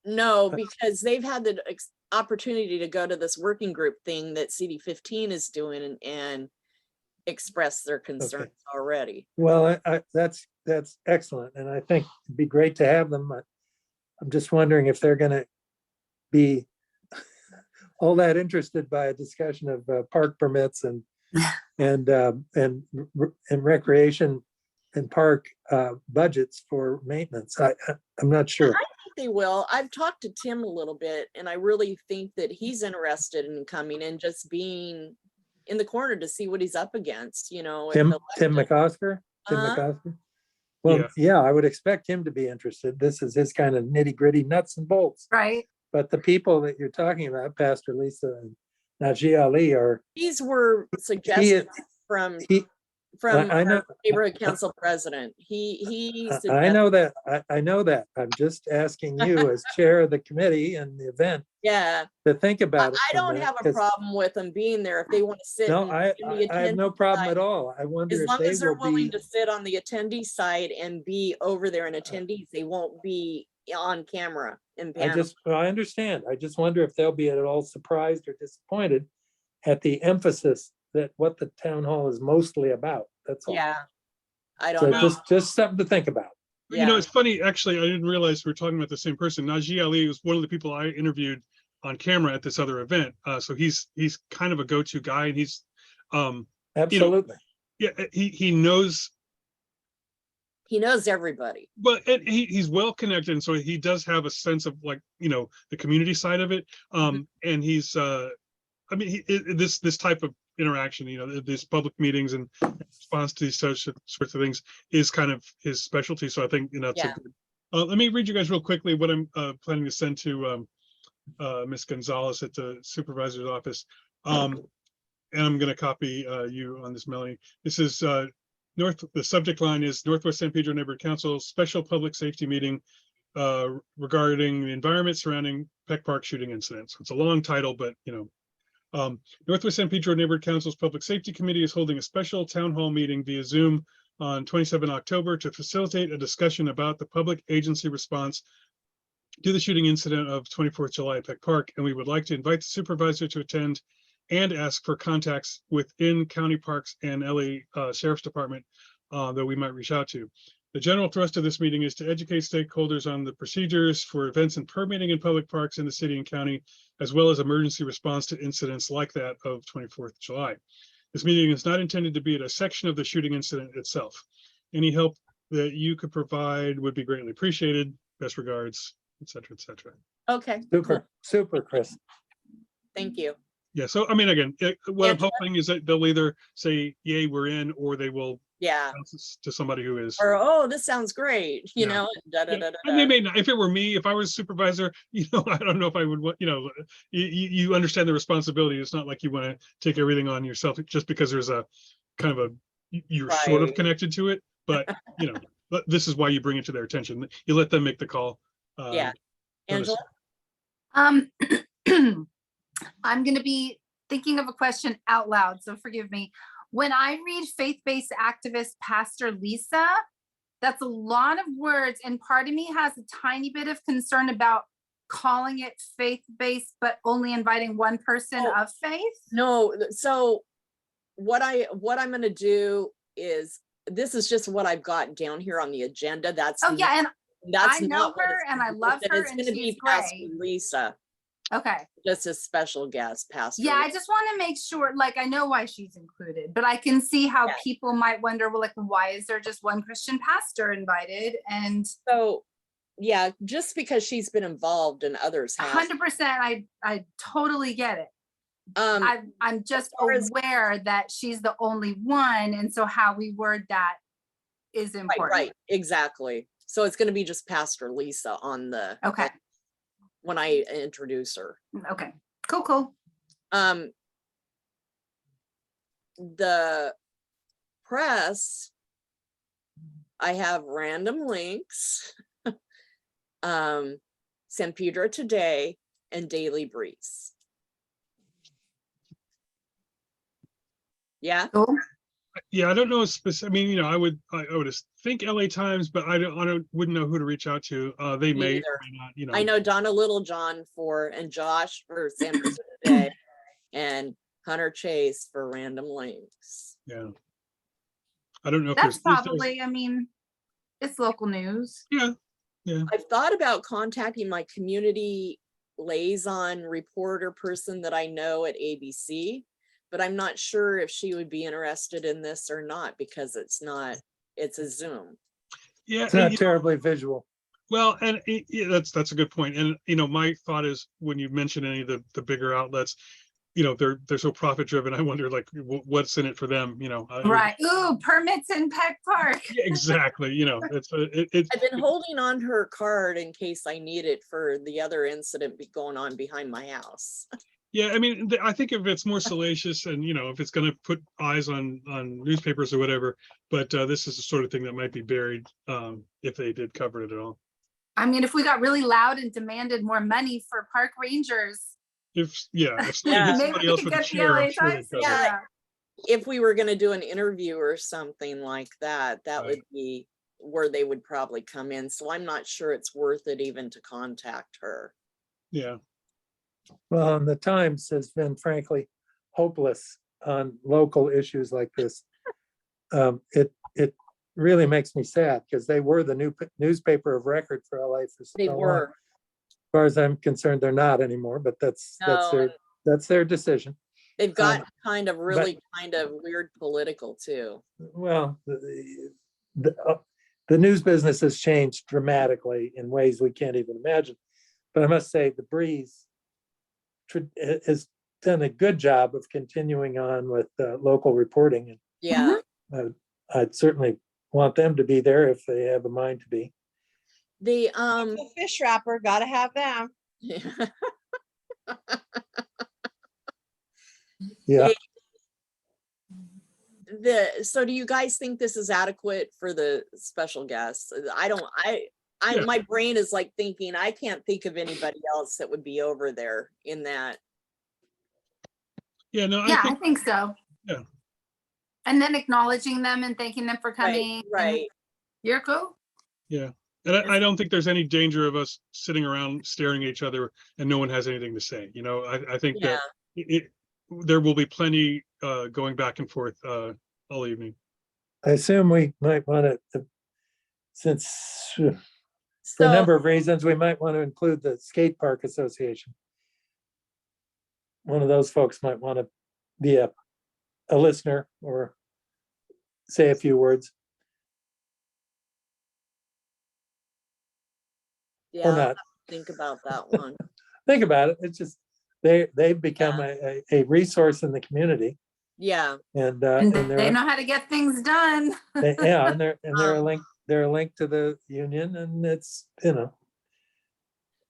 No, because they've had the opportunity to go to this working group thing that CD15 is doing and express their concerns already. Well, that's excellent, and I think it'd be great to have them. I'm just wondering if they're going to be all that interested by a discussion of park permits and recreation and park budgets for maintenance. I'm not sure. I think they will. I've talked to Tim a little bit, and I really think that he's interested in coming and just being in the corner to see what he's up against, you know. if Tim elected. McOsker? Tim Uh-huh. McOsker? Well, Yeah. yeah, I would expect him to be interested. This is his kind of nitty gritty nuts and bolts. Right? But the people that you're talking about, Pastor Lisa and Najee Ali, are, These were suggestions from he, from I know- our neighborhood council president. He I suggested, know that, I know that. I'm just asking you as chair of the committee and the event yeah. to think about it. I for a don't minute, have a 'cause- problem with them being there if they want to sit. No, in the I have no attendee problem side. at all. I wonder As if long they as they're will willing be, to sit on the attendee side and be over there in attendees, they won't be on camera in panel. I understand. I just wonder if they'll be at all surprised or disappointed at the emphasis that what the town hall is mostly about. That's all. Yeah. I So don't know. just something to think about. You know, Yeah. it's funny, actually, I didn't realize we were talking about the same person. Najee Ali was one of the people I interviewed on camera at this other event. So he's kind of a go-to guy, and he's, Absolutely. yeah, he knows, He knows everybody. but he's well connected, and so he does have a sense of, like, you know, the community side of it. And he's, I mean, this type of interaction, you know, these public meetings and response to these sorts of things is kind of his specialty. So I think, you know, it's Yeah. a good. Let me read you guys real quickly what I'm planning to send to Ms. Gonzalez at the supervisor's office. And I'm going to copy you on this, Melanie. This is the subject line is Northwest San Pedro Neighborhood Council special public safety meeting regarding the environment surrounding Peck Park shooting incidents. It's a long title, but, you know, Northwest San Pedro Neighborhood Council's Public Safety Committee is holding a special town hall meeting via Zoom on 27 October to facilitate a discussion about the public agency response to the shooting incident of 24th July at Peck Park. And we would like to invite the supervisor to attend and ask for contacts within county parks and LA Sheriff's Department that we might reach out to. The general thrust of this meeting is to educate stakeholders on the procedures for events and permitting in public parks in the city and county, as well as emergency response to incidents like that of 24th July. This meeting is not intended to be at a section of the shooting incident itself. Any help that you could provide would be greatly appreciated. Best regards, et cetera, et cetera. Okay. Super, super, Chris. Thank you. Yeah, so I mean, again, what I'm Angela? hoping is that they'll either say, yay, we're in, or they will Yeah. bounce this to somebody who is. Or, oh, this sounds great, you Yeah. know, da, da, Yeah, da, da, and they da. may not. If it were me, if I was supervisor, you know, I don't know if I would want, you know, you understand the responsibility. It's not like you want to take everything on yourself just because there's a kind of you're sort of Right. connected to it, but you know, but this is why you bring it to their attention. You let them make the call. Yeah. notice- Angela? I'm gonna be thinking of a question out loud, so forgive me. When I read faith-based activist Pastor Lisa, that's a lot of words, and part of me has a tiny bit of concern about calling it faith-based, but only inviting one person Oh. of faith. No, so what I'm gonna do is, this is just what I've got down here on the agenda. That's Oh, yeah, and that's I know not what her it's and I gonna be. love But her it's and gonna be she's Pastor great. Lisa, Okay. just a special guest, Pastor. Yeah, I Lisa. just want to make sure, like, I know why she's included, but I can see how Yeah. people might wonder, well, like, why is there just one Christian pastor invited? And So, yeah, just because she's been involved and others have. 100%, I totally get it. I'm just far as- aware that she's the only one, and so how we word that is Right, important. right, exactly. So it's gonna be just Pastor Lisa on the. Okay. When I introduce her. Okay, cool. The press, I have random links. San Pedro Today and Daily Breeze. Yeah, Cool. Yeah, I don't know. I mean, you know, I would think LA Times, but wouldn't know who to reach out to. They Me may either. or may not, you know. I know Donna Littlejohn and Josh for San Pedro Today and Hunter Chase for random links. Yeah. I don't know if That's there's. probably, I mean, it's local news. Yeah. I've thought about contacting my community liaison reporter person that I know at ABC, but I'm not sure if she would be interested in this or not, because it's a Zoom. Yeah. It's not terribly visual. Well, and yeah, that's a good point. And, you know, my thought is when you mention any of the bigger outlets, they're so profit driven. I wonder like what's in it for them, Right. Ooh, permits in Peck Park. Yeah, exactly. It's I've been holding on her card in case I need it for the other incident going on behind my house. yeah, I mean, I think if it's more salacious and, if it's going to put eyes on newspapers or whatever, but this is the sort of thing that might be buried if they did cover it at all. I mean, if we got really loud and demanded more money for park rangers, If Yeah. somebody else with a chair, I'm sure they'd cover it. Yeah. If we were gonna do an interview or something like that, that Right. would be where they would probably come in. So I'm not sure it's worth it even to contact her. Yeah. Well, and the Times has been frankly hopeless on local issues like this. It really makes me sad because they were the new newspaper of record for LA for so They long. were. As far as I'm concerned, they're not anymore, but that's No, their decision. they've got kind of really kind of weird political too. Well, the news business has changed dramatically in ways we can't even imagine. But I must say, the Breeze has done a good job of continuing on with local reporting. Yeah. And I'd certainly want them to be there if they have a mind to be. The The fish wrapper, gotta have them. Yeah. So do you guys think this is adequate for the special guests? Yeah. My brain is like thinking, I can't think of anybody else that would be over there in that. Yeah, no, yeah, I I think, think so. Yeah. And then acknowledging them and thanking them for coming. Right. You're cool. yeah. And I don't think there's any danger of us sitting around staring at each other and no one has anything to say. I think Yeah. that there will be plenty going back and forth all evening. I assume we might want to, since for a So number of reasons, we might want to include the Skate Park Association. One of those folks might want to be a listener or say a few words yeah, or I'll have not. to think about that one. Think about it. It's just, they've become a resource in the community, Yeah. and And they they're, know how to get things done. yeah, and they're a link, they're a link to the union, and it's,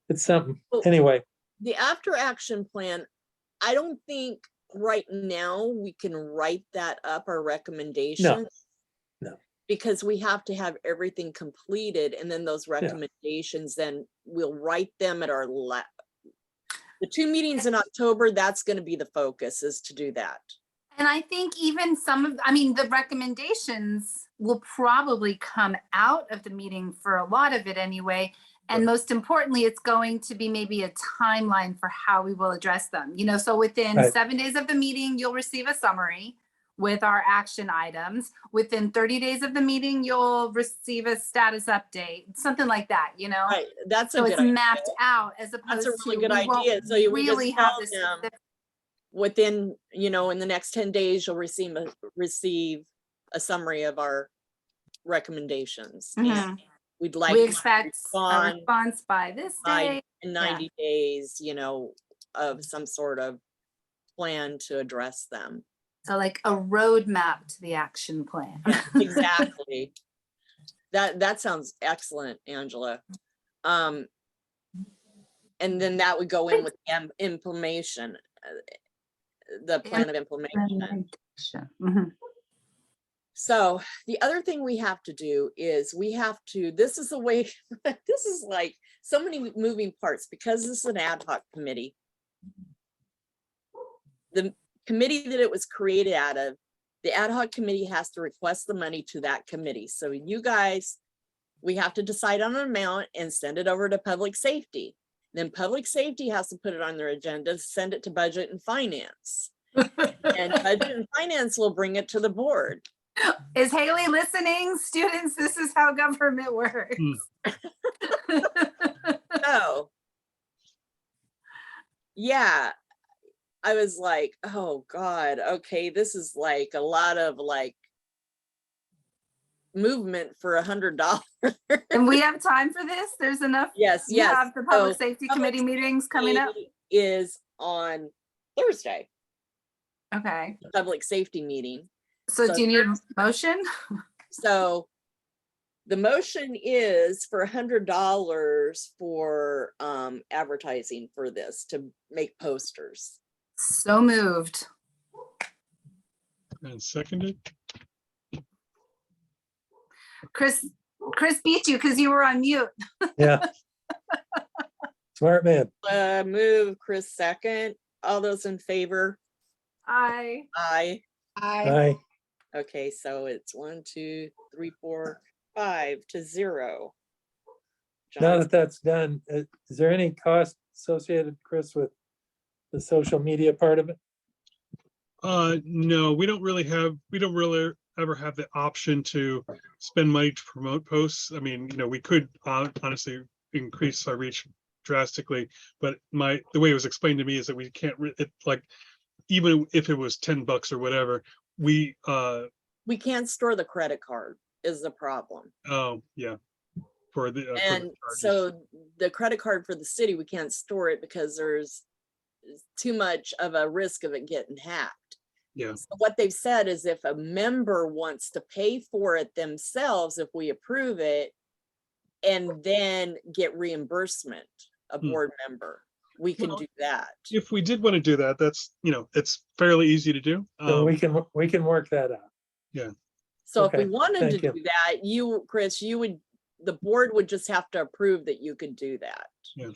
it's something. Well, Anyway, The after action plan, I don't think right now we can write that up, our recommendation. No. Because we have to have everything completed, and then those recommendations, then we'll write them at our the 2 meetings in October. That's going to be the focus, is to do that. And I think even the recommendations will probably come out of the meeting for a lot of it anyway. And most importantly, it's going to be maybe a timeline for how we will address them. So within Right. 7 days of the meeting, you'll receive a summary with our action items. Within 30 days of the meeting, you'll receive a status update, something like that, Right. That's a So good it's idea. mapped out as opposed That's a really to good we won't idea. So we just really have tell this. them within, in the next 10 days, you'll receive a summary of our recommendations. And Mhm. we'd like We you to expect a respond response by this day. in 90 days, of some sort of plan to address them. So like a roadmap to the action plan. Exactly. That sounds excellent, Angela. And then that would go in with the implementation, the plan of implementation. Mhm. So the other thing we have to do is this is the way, this is like so many moving parts because this is an ad hoc committee. The committee that it was created out of, the ad hoc committee has to request the money to that committee. So you guys, we have to decide on an amount and send it over to public safety. Then public safety has to put it on their agenda, send it to budget and finance. And budget and finance will bring it to the board. Is Haley listening? Students, this is how government works. So, yeah, I was like, oh God, okay, this is like a lot of like movement for $100. And we have time for this? There's enough? Yes, You yes. have the public So, safety public committee meetings coming up? Is on Thursday. Okay, public safety meeting. so So do you need a motion? So the motion is for $100 for advertising for this to make posters. So moved. And seconded. Chris beat you because you were on mute. Yeah. Smart man. Move Chris second. All those in favor? I Aye. Aye. Okay, so it's 1, 2, 3, 4, 5 to 0. Now John's- that that's done, is there any cost associated, Chris, with the social media part of it? No, we don't really ever have the option to spend money to promote posts. I mean, we could honestly increase our reach drastically, but the way it was explained to me is that we can't, even if it was $10 or whatever, we can't store the credit card is the problem. oh, yeah. For the And charges. so the credit card for the city, we can't store it because there's too much of a risk of it getting hacked. Yeah. So what they've said is if a member wants to pay for it themselves, if we approve it, and then get reimbursement, a board member, we can Well, do that. If we did want to do that, that's, it's fairly easy to do. So we can work that out. So if we Okay, wanted to thank you. do that, Chris, the board would just have to approve that you could do that. Yeah.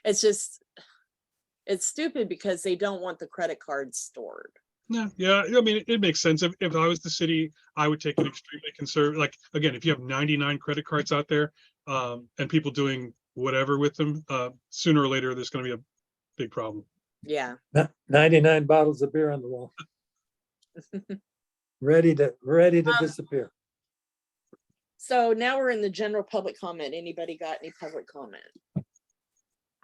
It's just, it's stupid because they don't want the credit cards stored. Yeah. I mean, it makes sense. If I was the city, I would take an extremely conservative, like, again, if you have 99 credit cards out there, and people doing whatever with them, sooner or later, there's going to be a big problem. Yeah. 99 bottles of beer on the wall. Ready to disappear. So now we're in the general public comment. Anybody got any public comment?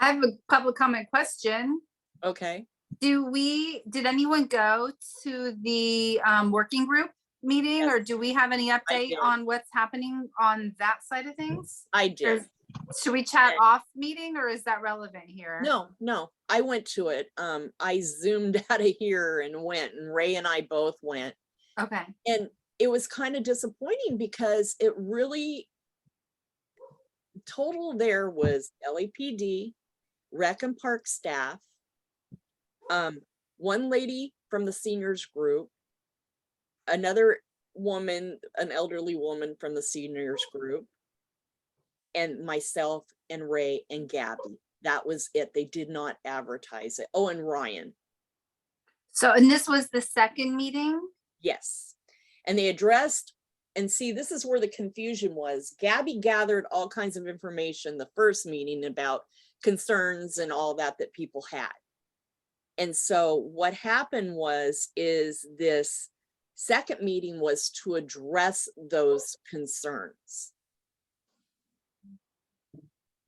I have a public comment question. Okay. Did anyone go to the working group meeting, or do we have any update did. on what's happening on that side of things? I Or did. should we chat Okay. off meeting, or is that relevant here? No, I went to it. I zoomed out of here and went, and Ray and I both went. Okay. And it was kind of disappointing because it really, total there was LAPD, Rec and Park staff, one lady from the seniors group, another woman, an elderly woman from the seniors group, and myself and Ray and Gabby. That was it. They did not advertise it. Oh, and Ryan. So, and this was the second meeting? Yes. And they addressed, and see, this is where the confusion was. Gabby gathered all kinds of information the first meeting about concerns and all that people had. And so what happened is this second meeting was to address those concerns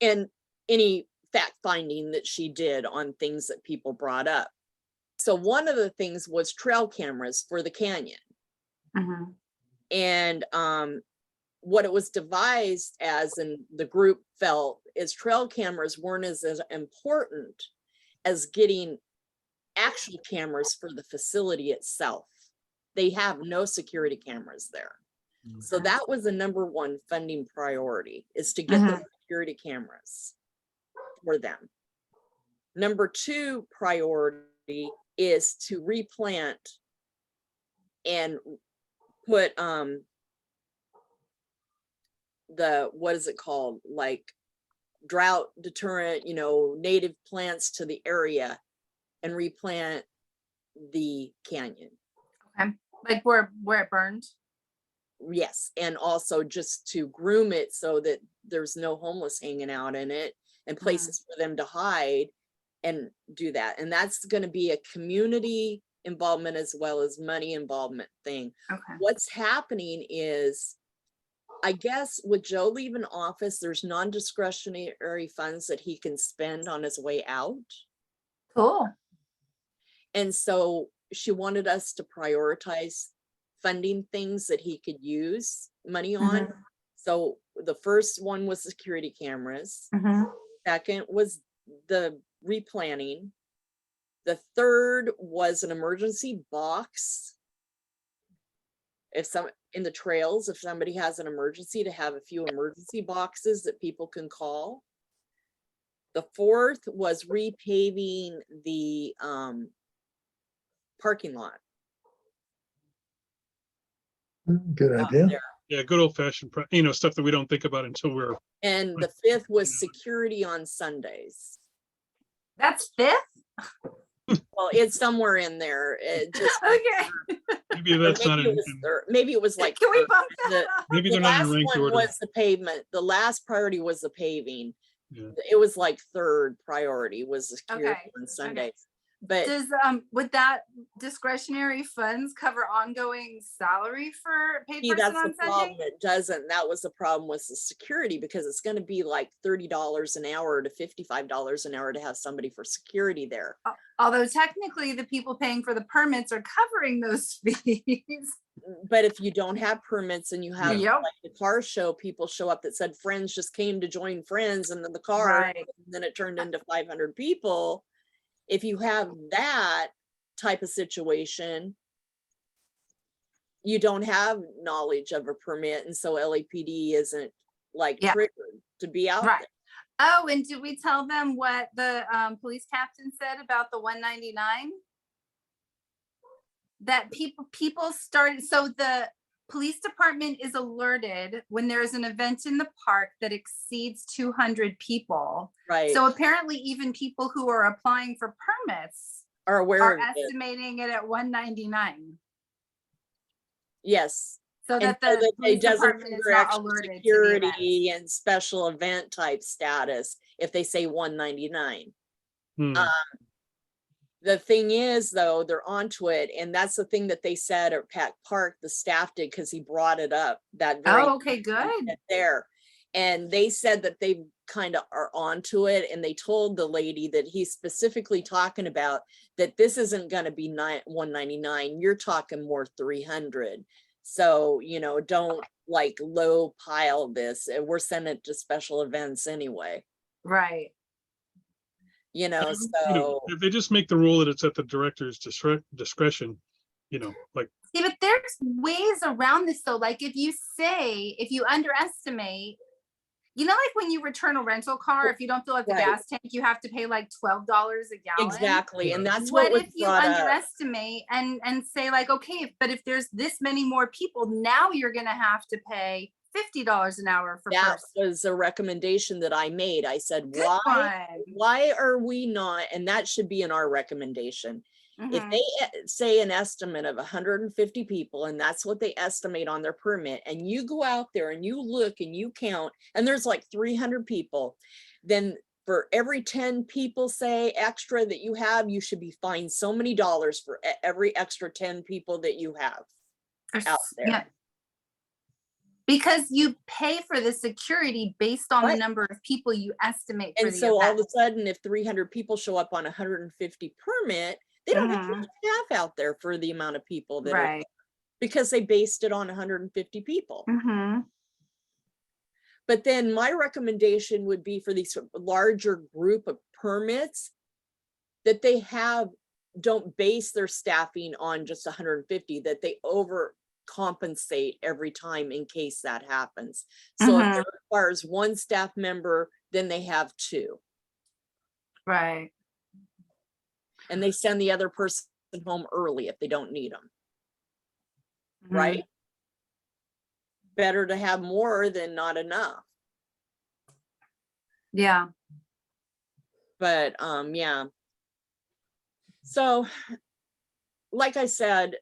and any fact finding that she did on things that people brought up. So one of the things was trail cameras for the canyon. Mhm. And what it was devised as, and the group felt, is trail cameras weren't as important as getting actual cameras for the facility itself. They have no security cameras there. So that was the number one funding priority, is to get the security cameras for them. Number two priority is to replant and put what is it called, like drought deterrent, native plants to the area and replant the canyon. Okay. Like where it burned? Yes, and also just to groom it so that there's no homeless hanging out in it and places for them to hide and do that. And that's going to be a community involvement as well as money involvement thing. Okay. What's happening is, I guess with Joe leaving office, there's non-discretionary funds that he can spend on his way out. Cool. And so she wanted us to prioritize funding things that he could use money on. So the first one was security cameras. Second was the replanting. The third was an emergency box. If some, in the trails, if somebody has an emergency, to have a few emergency boxes that people can call. The fourth was repaving the parking lot Good out idea. there. Yeah, good old fashioned, you know, stuff that we don't think about until we're, And the fifth was security on Sundays. That's fifth? Well, it's somewhere in there. It just, Okay. maybe or that's not, maybe it was third, maybe it was like Can we third. bump The- that up? maybe The they're not last in ranked one order. was the pavement. The last priority was the paving. Yeah. It was like third priority was the security Okay, on Sundays. But Does, would that discretionary funds cover ongoing salary for paid see, person that's the on Sunday? problem. It doesn't. That was the problem with the security, because it's gonna be like $30 an hour to $55 an hour to have somebody for security there. Although technically the people paying for the permits are covering those fees. But if you don't have permits and you have Yep. like the car show, people show up that said friends just came to join friends, and then the car, Right. and then it turned into 500 people. If you have that type of situation, you don't have knowledge of a permit, and so LAPD isn't like Yeah. triggered to be out Right. there. Oh, and did we tell them what the police captain said about the 199? That people started, so the police department is alerted when there's an event in the park that exceeds 200 people. Right, So apparently even people who are applying for permits are aware are of it. estimating it at 199. Yes. So And that so the that they police doesn't department is trigger not extra alerted to the event. security and special event type status if they say 199. Hmm. The thing is, though, they're onto it, and that's the thing that they said at Pack Park, the staff did, because he brought it up that very Oh, okay, good. there. And they said that they kind of are onto it, and they told the lady that he's specifically talking about that this isn't going to be 199, you're talking more 300. So, you know, don't like low pile this. We're sending it to special events anyway, Right. you know, You know, so. if they just make the rule that it's at the director's discretion, you know, like, See, but there's ways around this though. Like if you underestimate, you know, like when you return a rental car, if you don't fill up the Right. gas tank, you have to pay like $12 a gallon. Exactly, and that's What what was if you brought up. underestimate and say like, okay, but if there's this many more people, now you're gonna have to pay $50 an hour for That person. was a recommendation that I made. I said, Good one. why are we not, and that should be in our recommendation. If Mhm. they say an estimate of 150 people, and that's what they estimate on their permit, and you go out there and you look and you count, and there's like 300 people, then for every 10 people say extra that you have, you should be fined so many dollars for every extra 10 people that you have out there. Yeah. Because you pay for the security based on the Right. number of people you estimate for And the so all of event. a sudden, if 300 people show up on 150 permit, they don't have Mhm. staff out there for the amount of people that are, Right. because they based it on 150 people. Mm-hmm. But then my recommendation would be for these larger group of permits that they don't base their staffing on just 150, that they overcompensate every time in case that happens. So if Mhm. it requires one staff member, then they have two, Right. and they send the other person home early if they don't need them, Mhm. right? Better to have more than not enough. Yeah. But yeah. So like I said,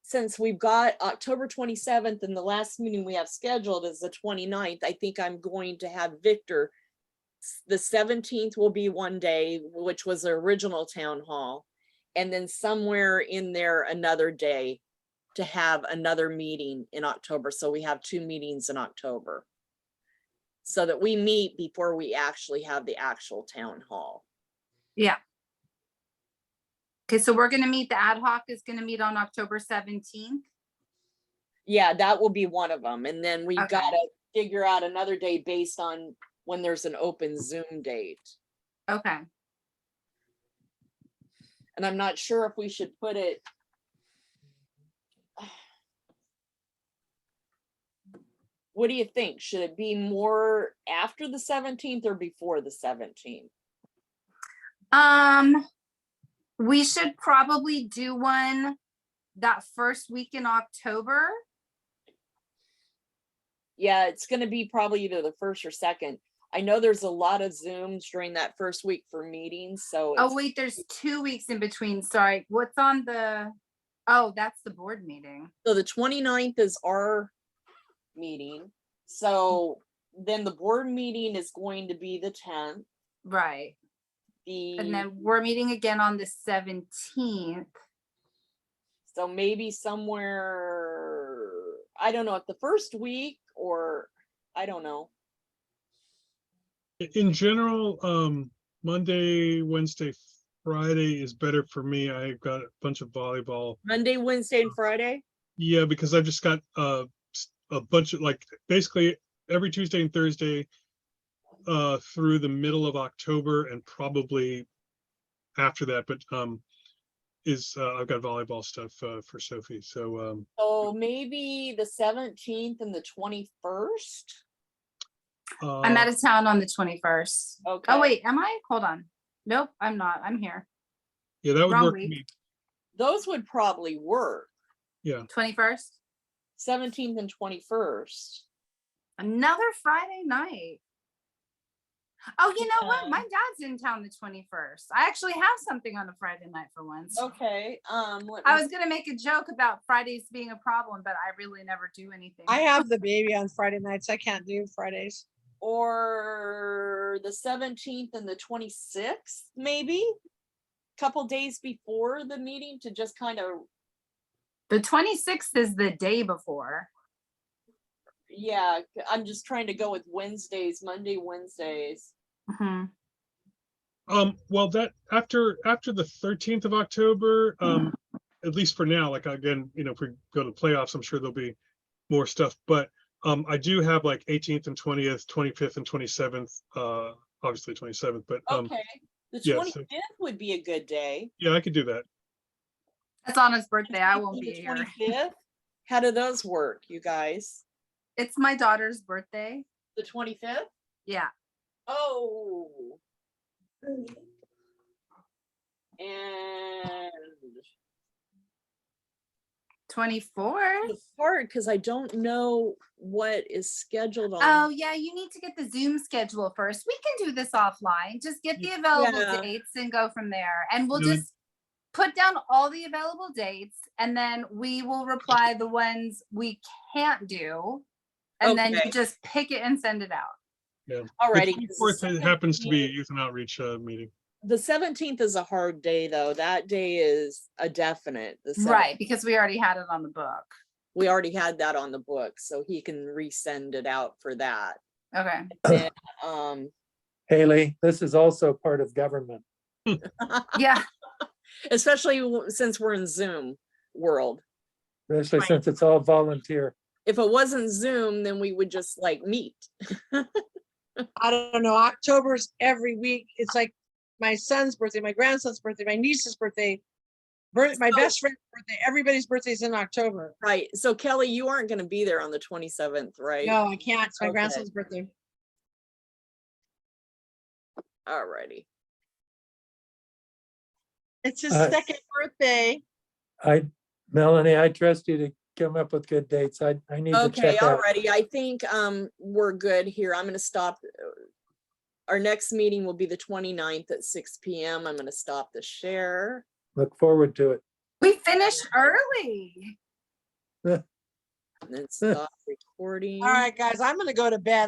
since we've got October 27th and the last meeting we have scheduled is the 29th, I think I'm going to have Victor. The 17th will be one day, which was the original town hall. And then somewhere in there, another day to have another meeting in October. So we have 2 meetings in October, so that we meet before we actually have the actual town hall. Yeah. Okay, so we're gonna meet, the ad hoc is gonna meet on October 17th. Yeah, that will be one of them. And then we've Okay. got to figure out another day based on when there's an open Zoom date. Okay. And I'm not sure if we should put it. What do you think? Should it be more after the 17th or before the 17th? We should probably do one that first week in October. Yeah, it's gonna be probably either the first or second. I know there's a lot of Zooms during that first week for meetings, so. Oh, it's- wait, there's 2 weeks in between. Sorry, what's on the, oh, that's the board meeting. So the 29th is our meeting. So then the board meeting is going to be the 10th. Right. The, And then we're meeting again on the 17th. so maybe somewhere, I don't know, at the first week or, I don't know. In general, Monday, Wednesday, Friday is better for me. I've got a bunch of volleyball. Monday, Wednesday, and Friday? Yeah, because I've just got a bunch of, like, basically every Tuesday and Thursday through the middle of October, and probably after that, but I've got volleyball stuff for Sophie. So So maybe the 17th and the 21st? I'm out of town on the 21st. Okay. Oh, wait, am I? Hold on. Nope, I'm not. I'm here. yeah, that would wrong work for week. me. Those would probably work. 21st, 17th and 21st. another Friday night. Oh, you know what? Yeah. My dad's in town the 21st. I actually have something on a Friday night for once. Okay, let I me was gonna make a joke about Fridays being a problem, but I really never do anything. I have the baby on Friday nights. I can't do Fridays. or the 17th and the 26th, maybe? Couple days before the meeting to just kind of, The 26th is the day before. yeah, I'm just trying to go with Wednesdays, Monday, Wednesdays. Mhm. Well, that after the 13th of October, at least for now, like, again, if we go to playoffs, I'm sure there'll be more stuff, but I do have like 18th and 20th, 25th and 27th, obviously 27th, but Okay, the yeah, 25th would be a good day. yeah, I could do that. That's Anna's birthday. I won't The be here. 25th? How do those work, you guys? It's my daughter's birthday. The 25th? Yeah. Oh. And 24th. it's hard because I don't know what is scheduled on. Oh, yeah, you need to get the Zoom schedule first. We can do this offline. Just get the available Yeah. dates and go from there. And we'll Really? just put down all the available dates and then we will reply the ones we can't do. And then Okay. you just pick it and send it out. Yeah. Alrighty. The 24th happens to be a youth and outreach meeting. The 17th is a hard day, though. That day is a definite. The 17th. Right, because we already had it on the book. We already had that on the book, so he can resend it out for that. Okay. And, um, Haley, this is also part of government. Yeah. especially since we're in Zoom world. Especially Right. since it's all volunteer. If it wasn't Zoom, then we would just like meet. I don't know. October's every week. It's like my son's birthday, my grandson's birthday, my niece's birthday, my So- best friend's birthday. Everybody's birthday's in October. Right. So Kelly, you aren't going to be there on the 27th, right? No, I can't. It's my Okay. grandson's birthday. Alrighty. It's his Uh, second birthday. Melanie, I trust you to come up with good dates. I need to Okay, check out. alrighty. I think we're good here. I'm going to stop. Our next meeting will be the 29th at 6 p.m. I'm going to stop the share. Look forward to it. We finished early. And then stop recording. All right, guys, I'm gonna go to bed.